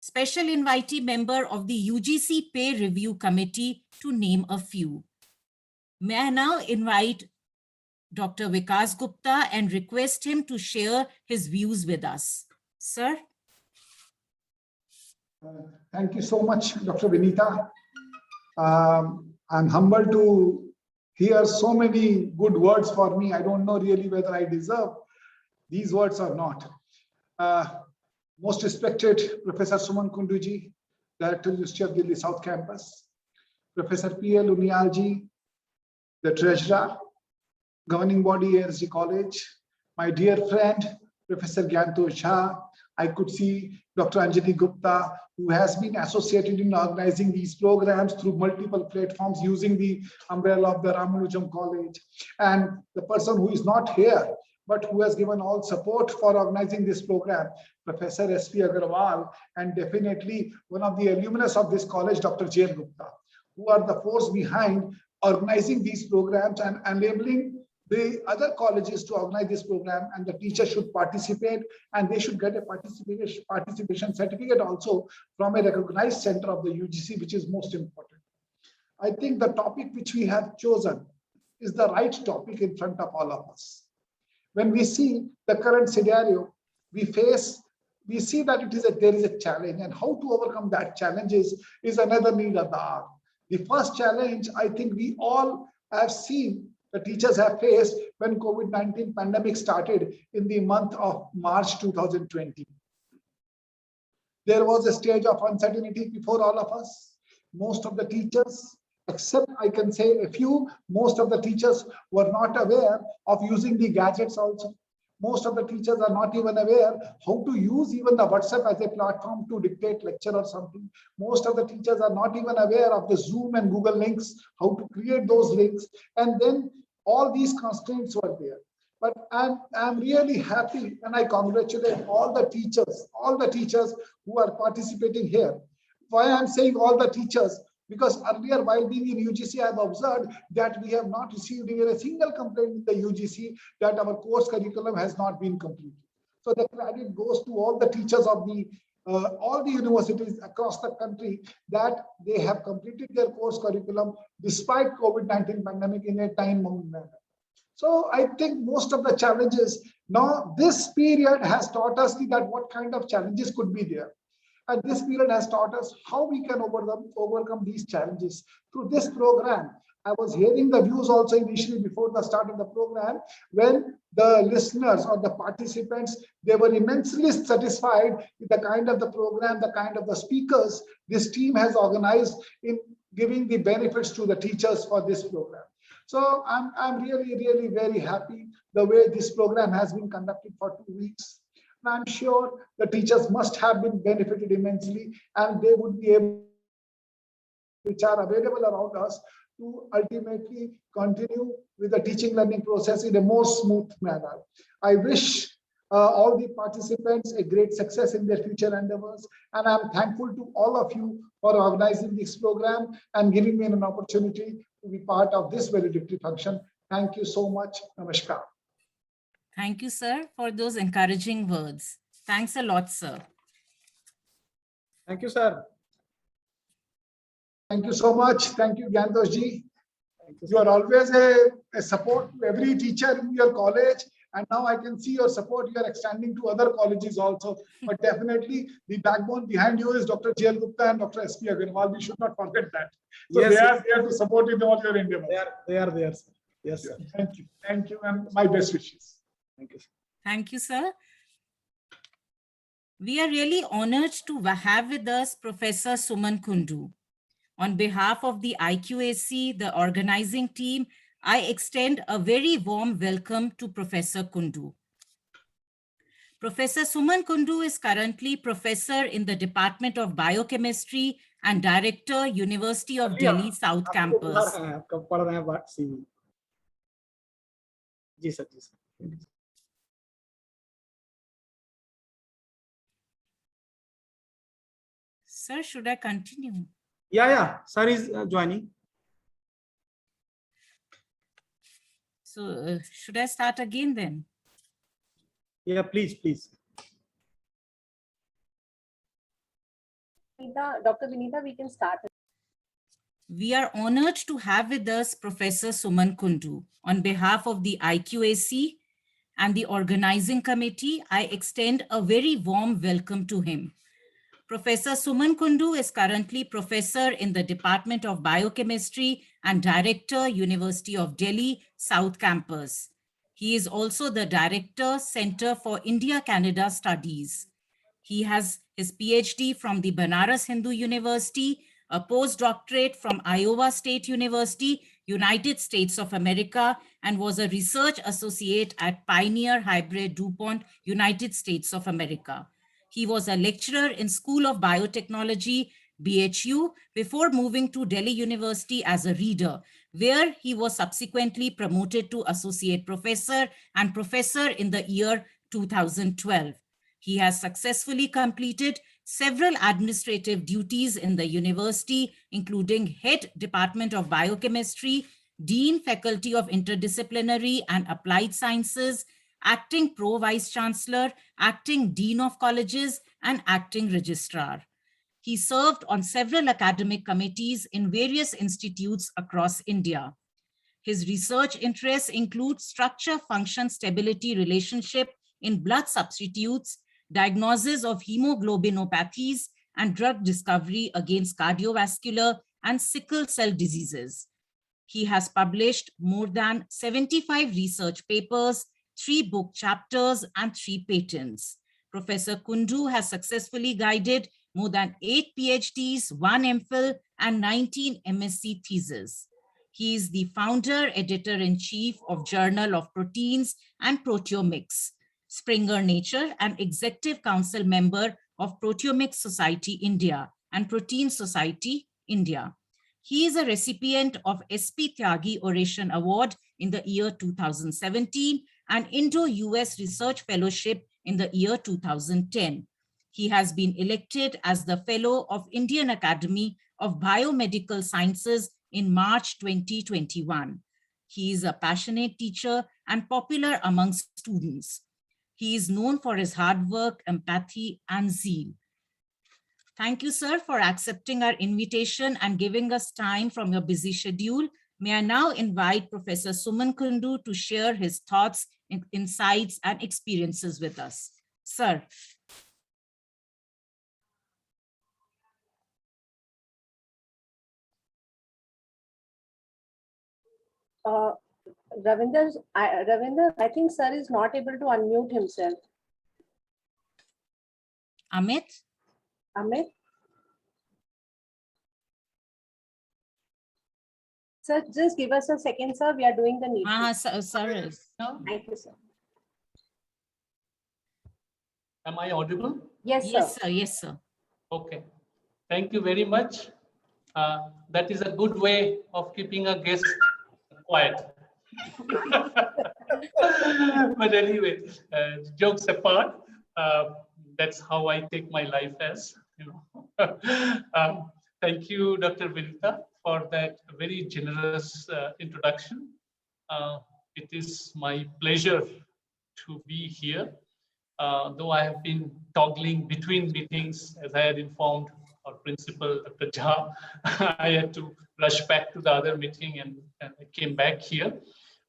Special invitee member of the UGC Pay Review Committee, to name a few. May I now invite Dr. Vikas Gupta and request him to share his views with us. Sir? Thank you so much, Dr. Vinita. I'm humbled to hear so many good words for me. I don't know really whether I deserve these words or not. Most respected Professor Suman Kundu ji, Director University of Delhi South Campus, Professor P.L. Uniyal ji, the Treasurer, Governing Body ARSD College, my dear friend, Professor GYANTOSH, I could see Dr. Anjali Gupta, who has been associated in organizing these programs through multiple platforms using the umbrella of the Ramanujan College, and the person who is not here, but who has given all support for organizing this program, Professor S.P. Agarwal, and definitely one of the alumnus of this college, Dr. GYANTOSH Gupta, who are the force behind organizing these programs and enabling the other colleges to organize this program, and the teachers should participate, and they should get a participation certificate also from a recognized center of the UGC, which is most important. I think the topic which we have chosen is the right topic in front of all of us. When we see the current scenario we face, we see that there is a challenge, and how to overcome that challenge is another need of the hour. The first challenge, I think we all have seen the teachers have faced when COVID-19 pandemic started in the month of March 2020. There was a stage of uncertainty before all of us. Most of the teachers, except I can say a few, most of the teachers were not aware of using the gadgets also. Most of the teachers are not even aware how to use even the WhatsApp as a platform to dictate lecture or something. Most of the teachers are not even aware of the Zoom and Google links, how to create those links. And then all these constraints were there. But I'm really happy, and I congratulate all the teachers who are participating here. Why I'm saying all the teachers? Because earlier, while being in UGC, I've observed that we have not received even a single complaint in the UGC that our course curriculum has not been completed. So the credit goes to all the teachers of all the universities across the country that they have completed their course curriculum despite COVID-19 pandemic in a time-bound manner. So I think most of the challenges, now this period has taught us that what kind of challenges could be there. And this period has taught us how we can overcome these challenges. Through this program, I was hearing the views also initially before the start of the program, when the listeners or the participants, they were immensely satisfied with the kind of the program, the kind of the speakers this team has organized in giving the benefits to the teachers for this program. So I'm really, really very happy the way this program has been conducted for 2 weeks. And I'm sure the teachers must have been benefited immensely, and they would be able, which are available around us, to ultimately continue with the teaching learning process in a more smooth manner. I wish all the participants a great success in their future endeavors, and I'm thankful to all of you for organizing this program and giving me an opportunity to be part of this valedictory function. Thank you so much. Namaskar. Thank you, sir, for those encouraging words. Thanks a lot, sir. Thank you, sir. Thank you so much. Thank you, GYANTOSH ji. You are always a support to every teacher in your college. And now I can see your support you are extending to other colleges also. But definitely the backbone behind you is Dr. GYANTOSH Gupta and Dr. S.P. Agarwal. We should not forget that. So yes, they are there to support you in all your endeavors. They are there, sir. Yes, sir. Thank you. Thank you, and my best wishes. Thank you, sir. Thank you, sir. We are really honored to have with us Professor Suman Kundu. On behalf of the IQAC, the organizing team, I extend a very warm welcome to Professor Kundu. Professor Suman Kundu is currently professor in the Department of Biochemistry and Director, University of Delhi South Campus. Sir, should I continue? Yeah. Sir is joining. So should I start again then? Yeah, please. Dr. Vinita, we can start. We are honored to have with us Professor Suman Kundu. On behalf of the IQAC and the organizing committee, I extend a very warm welcome to him. Professor Suman Kundu is currently professor in the Department of Biochemistry and Director, University of Delhi, South Campus. He is also the Director, Center for India-Canada Studies. He has his PhD from the Banaras Hindu University, a postdoctorate from Iowa State University, United States of America, and was a research associate at Pioneer Hybrid DuPont, United States of America. He was a lecturer in School of Biotechnology, BHU, before moving to Delhi University as a reader, where he was subsequently promoted to associate professor and professor in the year 2012. He has successfully completed several administrative duties in the university, including Head Department of Biochemistry, Dean Faculty of Interdisciplinary and Applied Sciences, Acting Pro Vice Chancellor, Acting Dean of Colleges, and Acting Registrar. He served on several academic committees in various institutes across India. His research interests include structure-function stability relationship in blood substitutes, diagnosis of hemoglobinopathies, and drug discovery against cardiovascular and sickle cell diseases. He has published more than 75 research papers, 3 book chapters, and 3 patents. Professor Kundu has successfully guided more than 8 PhDs, 1 MPhil, and 19 MSc theses. He is the founder, editor-in-chief of Journal of Proteins and Proteomics, Springer Nature, and Executive Council member of Proteomics Society India and Protein Society India. He is a recipient of SP Tyagi Oration Award in the year 2017 and Indo-US Research Fellowship in the year 2010. He has been elected as the Fellow of Indian Academy of Biomedical Sciences in March 2021. He is a passionate teacher and popular amongst students. He is known for his hard work, empathy, and zeal. Thank you, sir, for accepting our invitation and giving us time from your busy schedule. May I now invite Professor Suman Kundu to share his thoughts, insights, and experiences with us. Sir. Ravinder, I think sir is not able to unmute himself. Amit? Amit? Sir, just give us a second, sir. We are doing the meeting. Sir. No? Thank you, sir. Am I audible? Yes, sir. Yes, sir. Yes, sir. Okay. Thank you very much. That is a good way of keeping a guest quiet. But anyway, jokes apart, that's how I take my life as, you know. Thank you, Dr. Vinita, for that very generous introduction. It is my pleasure to be here. Though I have been toggling between meetings, as I had informed our principal, Dr. Jha, I had to rush back to the other meeting and I came back here.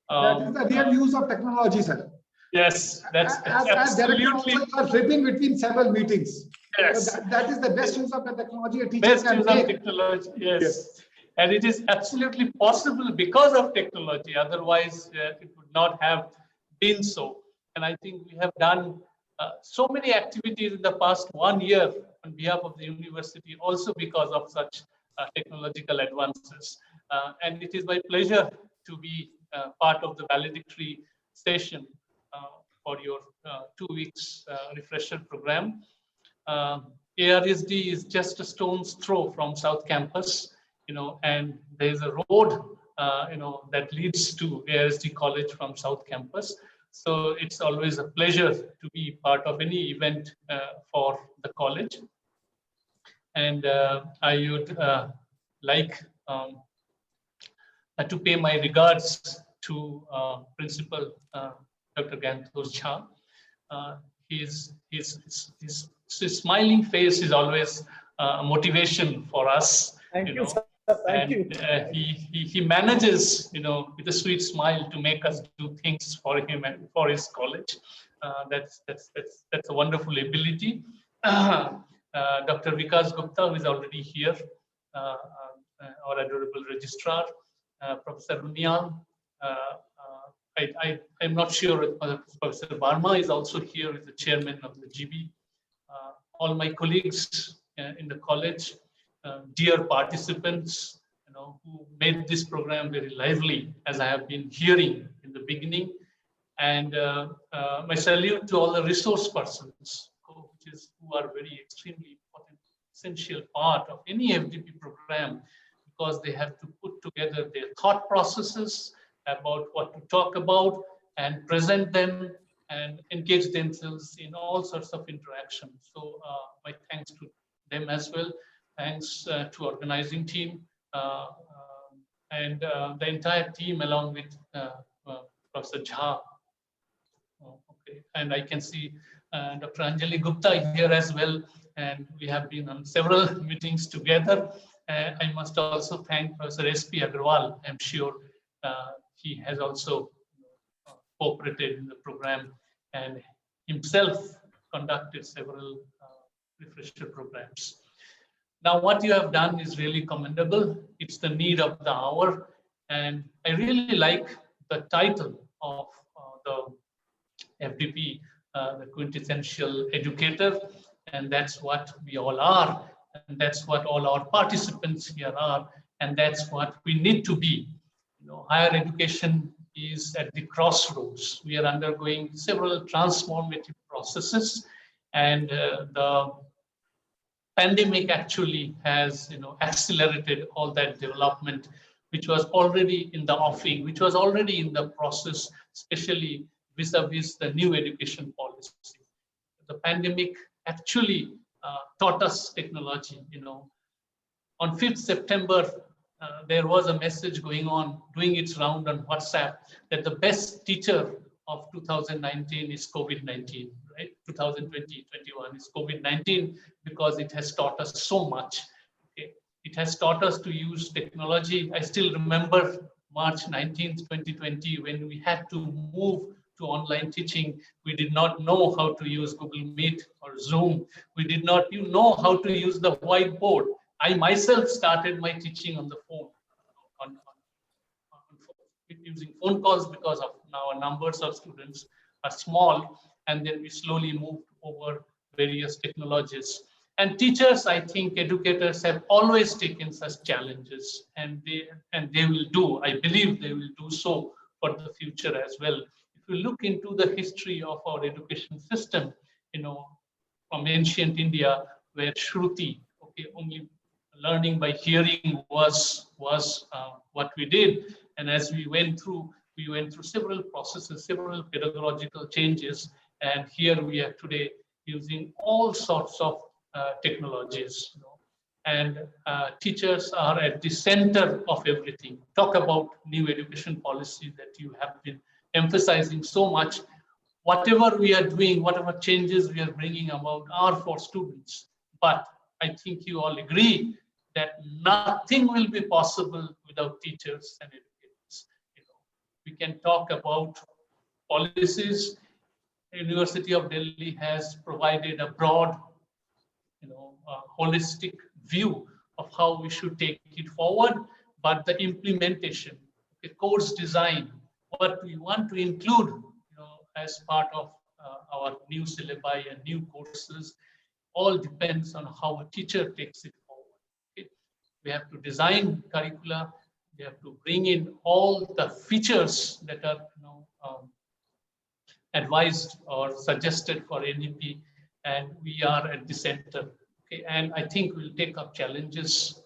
That is the real use of technology, sir. Yes, that's as absolutely. You are flipping between several meetings. Yes. So that is the best use of the technology a teacher Best can use make. of technology, yes. And it is absolutely possible because of technology. Otherwise, it would not have been so. And I think we have done so many activities in the past 1 year on behalf of the university, also because of such technological advances. And it is my pleasure to be part of the valedictory session for your 2 weeks refresher program. ARSD is just a stone's throw from South Campus, you know, and there's a road, you know, that leads to ARSD College from South Campus. So it's always a pleasure to be part of any event for the college. And I would like to pay my regards to Principal Dr. GYANTOSH Jha. His smiling face is always a motivation for us. Thank you, know. sir. Thank you. He manages, you know, with a sweet smile to make us do things for him and for his college. That's a wonderful ability. Dr. Vikas Gupta, who is already here, our adorable registrar, Professor Uniyal. I'm not sure whether Professor Burma is also here as the chairman of the GB. All my colleagues in the college, dear participants, who made this program very lively, as I have been hearing in the beginning. And my salute to all the resource persons, who are very extremely important, essential part of any FDP program, because they have to put together their thought processes about what to talk about and present them and engage themselves in all sorts of interactions. So my thanks to them as well. Thanks to organizing team and the entire team along with Professor Jha. Okay. And I can see Dr. Anjali Gupta here as well. And we have been on several meetings together. I must also thank Professor S.P. Agarwal. I'm sure he has also cooperated in the program and himself conducted several refresher programs. Now, what you have done is really commendable. It's the need of the hour. And I really like the title of the FDP, the quintessential educator. And that's what we all are. And that's what all our participants here are. And that's what we need to be. Higher education is at the crossroads. We are undergoing several transformative processes. And the pandemic actually has accelerated all that development, which was already in the offing, which was already in the process, especially vis-a-vis the new education policy. The pandemic actually taught us technology. On 5th September, there was a message going on, doing its round on WhatsApp, that the best teacher of 2019 is COVID-19, right? 2020-21 is COVID-19 because it has taught us so much. Okay? It has taught us to use technology. I still remember March 19th, 2020, when we had to move to online teaching. We did not know how to use Google Meet or Zoom. We did not know how to use the whiteboard. I myself started my teaching on the phone, using phone calls because of now numbers of students are small, and then we slowly moved over various technologies. And teachers, I think educators have always taken such challenges, and they will do, I believe they will do so for the future as well. If you look into the history of our education system, from ancient India, where Shruti, only learning by hearing was what we did. And as we went through several processes, several pedagogical changes. And here we are today using all sorts of technologies. And teachers are at the center of everything. Talk about new education policy that you have been emphasizing so much. Whatever we are doing, whatever changes we are bringing about are for students. But I think you all agree that nothing will be possible without teachers and educators. We can talk about policies. University of Delhi has provided a broad, holistic view of how we should take it forward, but the implementation, the course design, what we want to include, as part of our new syllabi and new courses, all depends on how a teacher takes it forward. Okay? We have to design curricula. We have to bring in all the features that are advised or suggested for NEP, and we are at the center. Okay, and I think we'll take up challenges.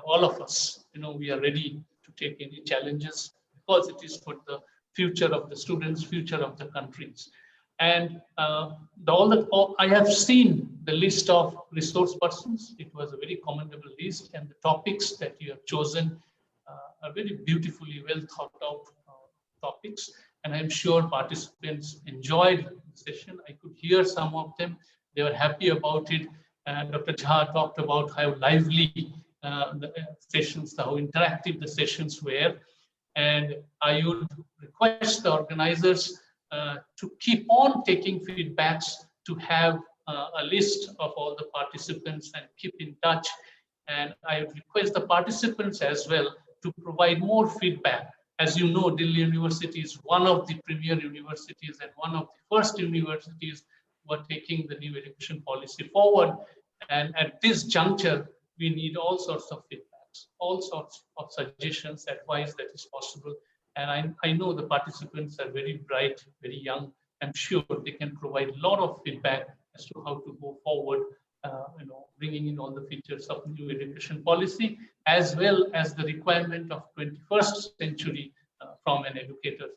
All of us. We are ready to take any challenges because it is for the future of the students, future of the countries. And I have seen the list of resource persons. It was a very commendable list, and the topics that you have chosen are very beautifully well thought out topics. And I'm sure participants enjoyed the session. I could hear some of them. They were happy about it. Dr. Jha talked about how lively the sessions, how interactive the sessions were. And I would request the organizers to keep on taking feedbacks, to have a list of all the participants and keep in touch. And I would request the participants as well to provide more feedback. As you know, Delhi University is one of the premier universities and one of the first universities who are taking the new education policy forward. And at this juncture, we need all sorts of feedbacks, all sorts of suggestions, advice that is possible. And I know the participants are very bright, very young. I'm sure they can provide a lot of feedback as to how to go forward, bringing in all the features of new education policy, as well as the requirement of 21st century from an educator.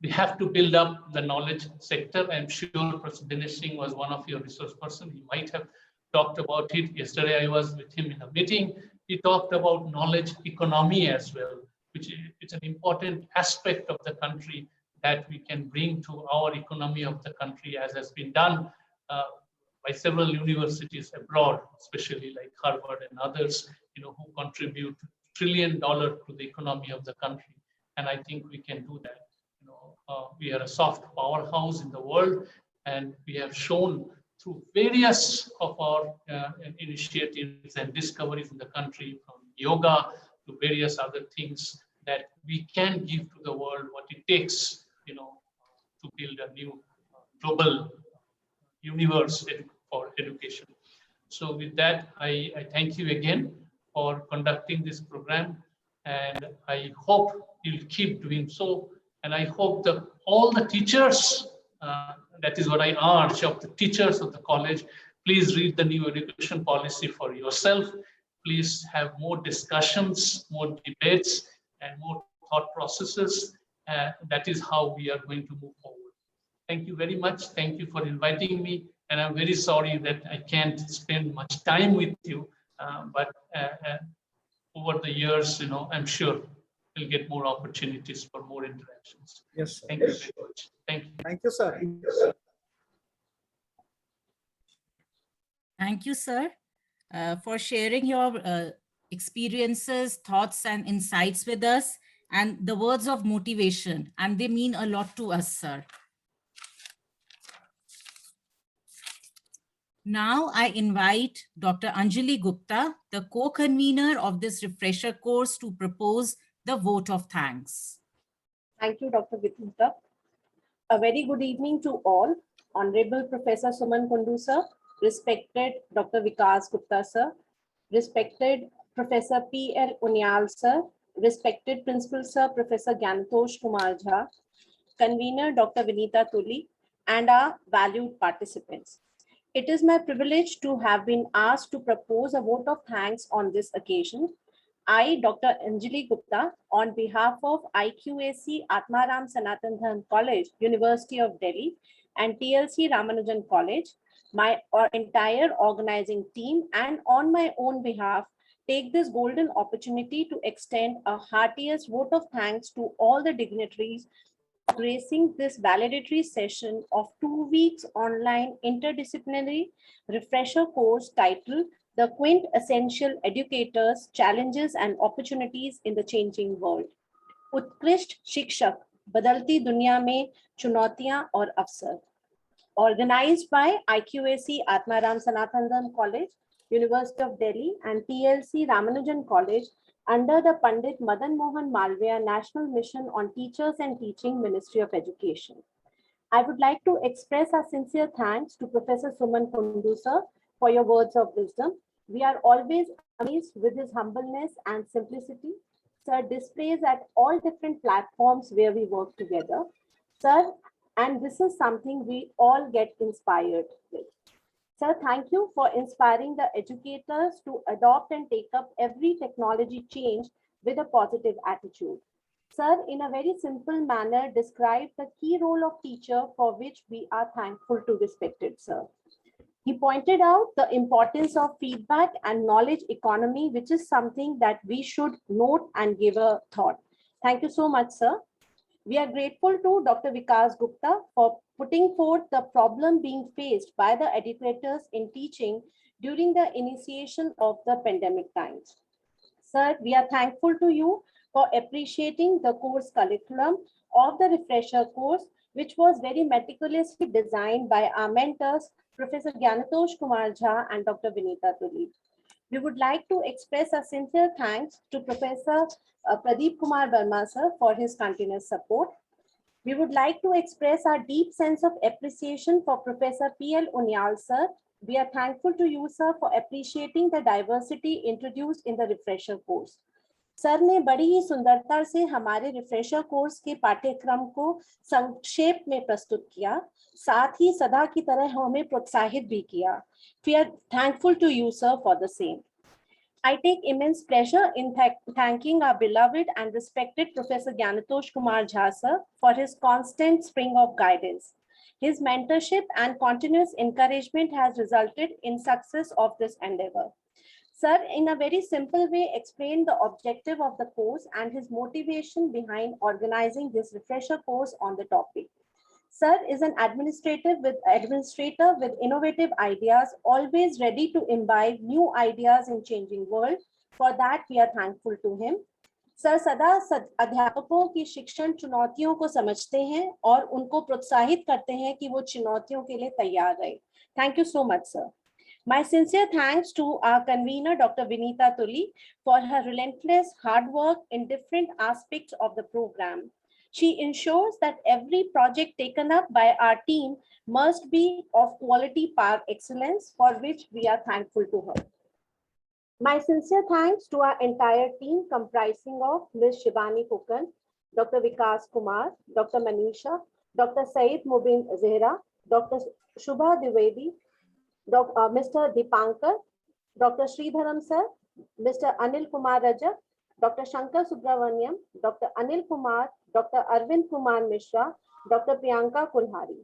We have to build up the knowledge sector. I'm sure Professor Dinesh Singh was one of your resource person. He might have talked about it. Yesterday, I was with him in a meeting. He talked about knowledge economy as well, which is an important aspect of the country that we can bring to our economy of the country, as has been done by several universities abroad, especially like Harvard and others, who contribute $1 trillion to the economy of the country. And I think we can do that. We are a soft powerhouse in the world, and we have shown through various of our initiatives and discoveries in the country, from yoga to various other things, that we can give to the world what it takes, to build a new global universe for education. So with that, I thank you again for conducting this program, and I hope you'll keep doing so. And I hope that all the teachers, that is what I urge of the teachers of the college, please read the new education policy for yourself. Please have more discussions, more debates, and more thought processes. That is how we are going to move forward. Thank you very much. Thank you for inviting me. And I'm very sorry that I can't spend much time with you, but over the years, I'm sure we'll get more opportunities for more interactions. Yes, sir. Thank you very much. Thank you. Thank you, sir. Thank you, sir, for sharing your experiences, thoughts, and insights with us, and the words of motivation. And they mean a lot to us, sir. Now I invite Dr. Anjali Gupta, the co-convener of this refresher course, to propose the vote of thanks. Thank you, Dr. Vinita. A very good evening to all. Honorable Professor Suman Kundu, sir, respected Dr. Vikas Gupta, sir, respected Professor P.L. Uniyal, sir, respected Principal, sir, Professor GYANTOSH Kumar, convener Dr. Vinita Tuli, and our valued participants. It is my privilege to have been asked to propose a vote of thanks on this occasion. I, Dr. Anjali Gupta, on behalf of IQAC Atma Sanatan College, University of Delhi, and TLC Ramanujan College, my entire organizing team, and on my own behalf, take this golden opportunity to extend a heartiest vote of thanks to all the dignitaries gracing this valedictory session of 2 weeks online interdisciplinary refresher course titled The Quintessential Educators, Challenges and Opportunities in the Changing World. उत्कृष्ट शिक्षक, बदलती दुनिया में चुनौतियां और अवसर. Organized by IQAC Atma Sanatan College, University of Delhi, and TLC Ramanujan College, under the Pandit Madan Mohan Malviya National Mission on Teachers and Teaching, Ministry of Education. I would like to express our sincere thanks to Professor Suman Kundu, sir, for your words of wisdom. We are always amazed with his humbleness and simplicity. Sir displays at all different platforms where we work together. Sir, and this is something we all get inspired with. Sir, thank you for inspiring the educators to adopt and take up every technology change with a positive attitude. Sir, in a very simple manner, describe the key role of teacher for which we are thankful to respected sir. He pointed out the importance of feedback and knowledge economy, which is something that we should note and give a thought. Thank you so much, sir. We are grateful to Dr. Vikas Gupta for putting forth the problem being faced by the educators in teaching during the initiation of the pandemic times. Sir, we are thankful to you for appreciating the course curriculum of the refresher course, which was very meticulously designed by our mentors, Professor GYANTOSH Kumar Jha and Dr. Vinita Tuli. We would like to express our sincere thanks to Professor Pradeep Kumar Burma sir for his continuous support. We would like to express our deep sense of appreciation for Professor P.L. Uniyal sir. We are thankful to you, sir, for appreciating the diversity introduced in the refresher course. Sir ने बड़ी ही सुंदरता से हमारे refresher course के पाठ्यक्रम को संक्षेप में प्रस्तुत किया, साथ ही सदा की तरह हमें प्रोत्साहित भी किया. We are thankful to you, sir, for the same. I take immense pleasure in thanking our beloved and respected Professor GYANTOSH Kumar Jha sir for his constant spring of guidance. His mentorship and continuous encouragement has resulted in success of this endeavor. Sir, in a very simple way, explained the objective of the course and his motivation behind organizing this refresher course on the topic. Sir is an administrator with innovative ideas, always ready to imbibe new ideas in changing world. For that, we are thankful to him. Sir सदा अध्यापकों की शिक्षण चुनौतियों को समझते हैं और उनको प्रोत्साहित करते हैं कि वो चुनौतियों के लिए तैयार रहे. Thank you so much, sir. My sincere thanks to our convener, Dr. Vinita Tuli, for her relentless hard work in different aspects of the program. She ensures that every project taken up by our team must be of quality par excellence, for which we are thankful to her. My sincere thanks to our entire team comprising of Ms. Shibani Fukan, Dr. Vikas Kumar, Dr. Manisha, Dr. Said Mubin Zehra, Dr. Shubha Dwivedi, Mr. Dipankar, Dr. Sridharam sir, Mr. Anil Kumar Rajak, Dr. Shankar Subramaniam, Dr. Anil Kumar, Dr. Arvind Kumar Mishra, Dr. Priyanka Kulhari.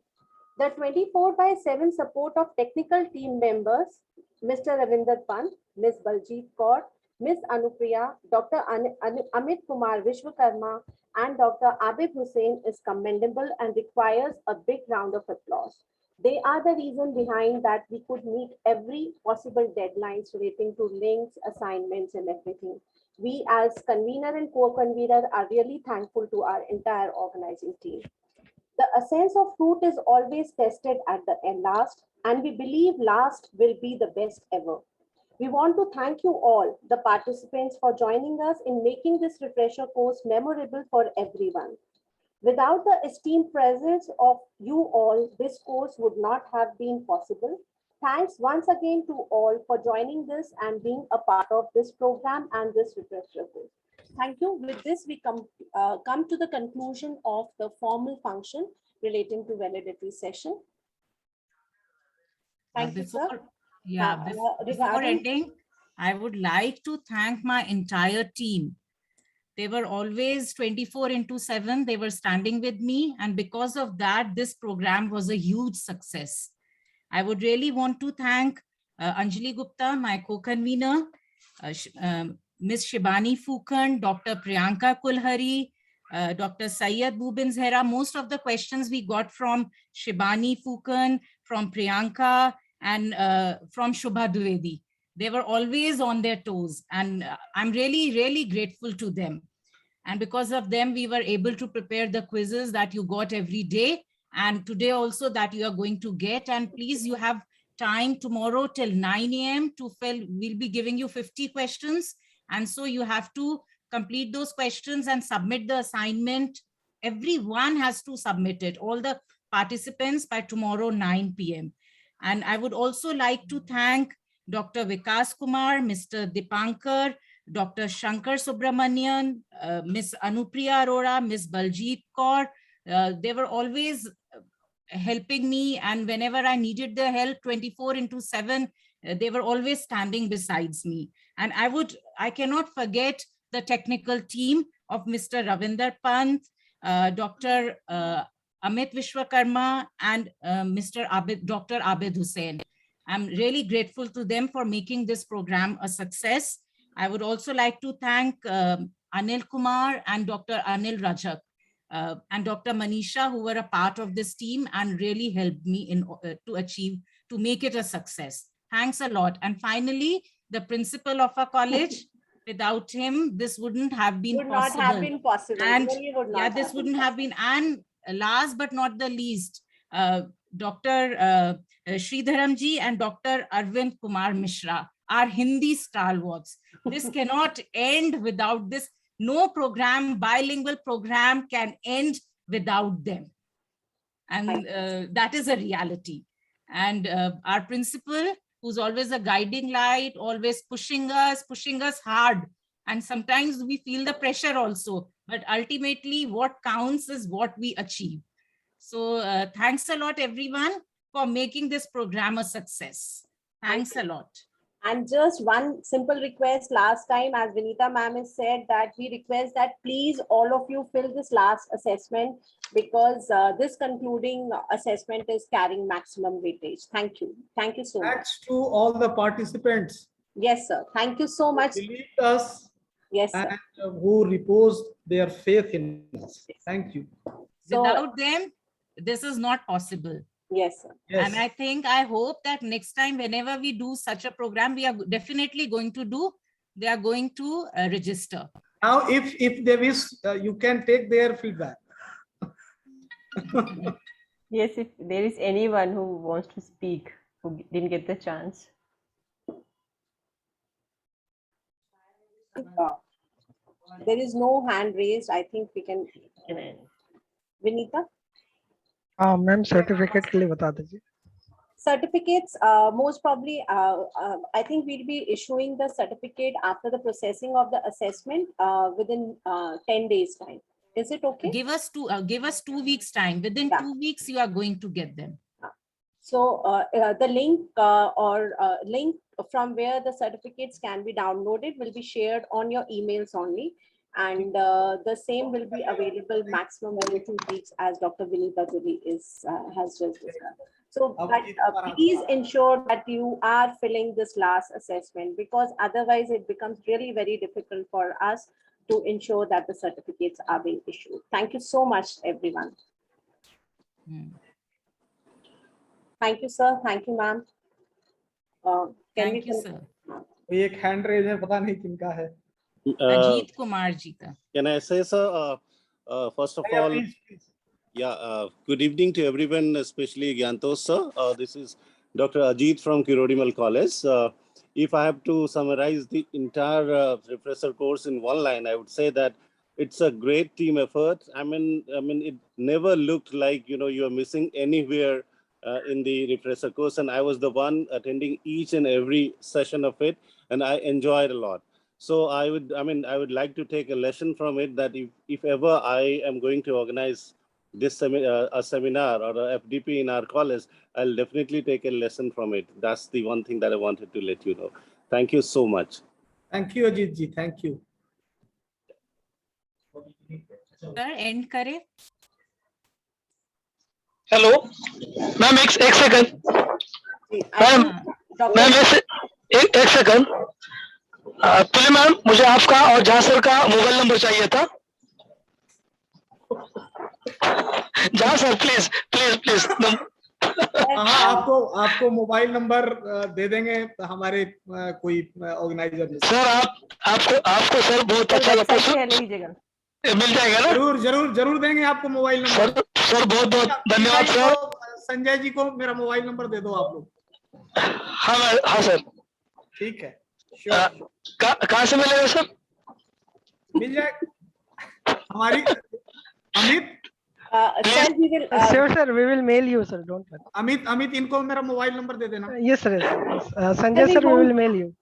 The 24/7 support of technical team members, Mr. Ravinder Pant, Ms. Baljeet Kaur, Ms. Anupriya, Dr. Amit Kumar Vishwakarma, and Dr. Abid Hussain is commendable and requires a big round of applause. They are the reason behind that we could meet every possible deadlines relating to links, assignments, and everything. We as convener and co-convener are really thankful to our entire organizing team. The essence of fruit is always tested at the end last, and we believe last will be the best ever. We want to thank you all, the participants, for joining us in making this refresher course memorable for everyone. Without the esteemed presence of you all, this course would not have been possible. Thanks once again to all for joining this and being a part of this program and this refresher course. Thank you. With this, we come to the conclusion of the formal function relating to valedictory session. Thank you, sir. Yeah, before ending, I would like to thank my entire team. They were always 24/7. They were standing with me. And because of that, this program was a huge success. I would really want to thank Anjali Gupta, my co-convener, Ms. Shibani Fukan, Dr. Priyanka Kulhari, Dr. Syed Bubin Zehra. Most of the questions we got from Shibani Fukan, from Priyanka, and from Shubha Dwivedi. They were always on their toes, and I'm really, really grateful to them. And because of them, we were able to prepare the quizzes that you got every day, and today also that you are going to get. And please, you have time tomorrow till 9 a.m. to fill. We'll be giving you 50 questions. And so you have to complete those questions and submit the assignment. Everyone has to submit it, all the participants, by tomorrow 9 p.m. And I would also like to thank Dr. Vikas Kumar, Mr. Dipankar, Dr. Shankar Subramanian, Ms. Anupriya Arora, Ms. Baljeet Kaur. They were always helping me, and whenever I needed their help 24/7, they were always standing besides me. And I cannot forget the technical team of Mr. Ravinder Pant, Dr. Amit Vishwakarma, and Dr. Abid Hussain. I'm really grateful to them for making this program a success. I would also like to thank Anil Kumar and Dr. Anil Rajak and Dr. Manisha, who were a part of this team and really helped me to make it a success. Thanks a lot. And finally, the principal of our college. Without him, this wouldn't have been possible. Not have been possible. And really would not yeah, this wouldn't have been. And last but not the least, Dr. Sridharamji and Dr. Arvind Kumar Mishra, our Hindi stalwarts. This cannot end without this. No program, bilingual program can end without them. And that is a reality. And our principal, who's always a guiding light, always pushing us hard. And sometimes we feel the pressure also, but ultimately what counts is what we achieve. So thanks a lot, everyone, for making this program a success. Thanks a lot. And just one simple request, last time, as Vinita ma'am has said, that we request that please all of you fill this last assessment, because this concluding assessment is carrying maximum weightage. Thank you. Thank you so much. Thanks to all the participants. Yes, sir. Thank you so much. Believed us. Yes, sir. And who reposed their faith in us. Thank you. So, without them, this is not possible. Yes, sir. Yes. And I hope that next time, whenever we do such a program, we are definitely going to do, they are going to register. Now, if there is, you can take their feedback. Yes, if there is anyone who wants to speak, who didn't get the chance. There is no hand raised. I think we can. Vinita? Ma'am certificate के लिए बता दीजिए. Certificates, most probably, I think we'll be issuing the certificate after the processing of the assessment within 10 days time. Is it okay? Give us 2 weeks time. Within 2 weeks, you are going to get them. So the link link from where the certificates can be downloaded will be shared on your emails only. And the same will be available maximum within 2 weeks, as Dr. Vinita Tuli has just discussed. So, but please ensure that you are filling this last assessment, because otherwise it becomes really very difficult for us to ensure that the certificates are being issued. Thank you so much, everyone. Thank you, sir. Thank you, ma'am. Thank you, sir. एक hand raise है, पता नहीं किनका है. Ajit Kumar ji ka. Can I say, sir, first of all, yeah, good evening to everyone, especially GYANTOSH, sir. This is Dr. Ajit from Ramanujan College. If I have to summarize the entire refresher course in one line, I would say that it's a great team effort. I mean, it never looked like, you are missing anywhere in the refresher course, and I was the one attending each and every session of it, and I enjoyed a lot. So I would like to take a lesson from it, that if ever I am going to organize this a seminar or a FDP in our college, I'll definitely take a lesson from it. That's the one thing that I wanted to let you know. Thank you so much. Thank you, Ajit ji. Thank you. Sir, end kare. Hello ma'am, एक second ma'am, एक second. तुले ma'am, मुझे आपका और जहाँ sir का mobile number चाहिए था. जहाँ सर, प्लीज प्लीज प्लीज. हाँ, आपको मोबाइल नंबर दे देंगे हमारे कोई ऑर्गेनाइजर. सर आपको सर बहुत अच्छा लगता, मिल जाएगा ना? जरूर देंगे आपको मोबाइल नंबर. सर बहुत धन्यवाद सर. संजय जी को मेरा मोबाइल नंबर दे दो आप लोग. हाँ सर. ठीक है. कहाँ से मिलेगा सर? मिल जाए हमारी Amit. Sir, we will mail you, sir. Don't worry. Amit इनको मेरा मोबाइल नंबर दे देना. Yes, sir. Sanjay sir, we will mail you.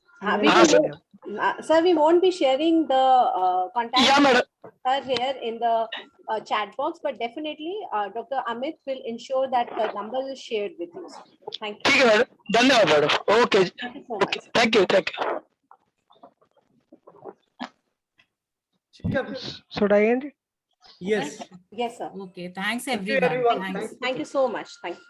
Sir, we won't be sharing the contact here in the chat box, but definitely Dr. Amit will ensure that the number is shared with you. Thank you. ठीक है madam, धन्यवाद madam. Okay. Thank you so much. Thank you. Should I end it? Yes. Yes, sir. Okay. Thanks, everyone. Thank you so much. Thank you.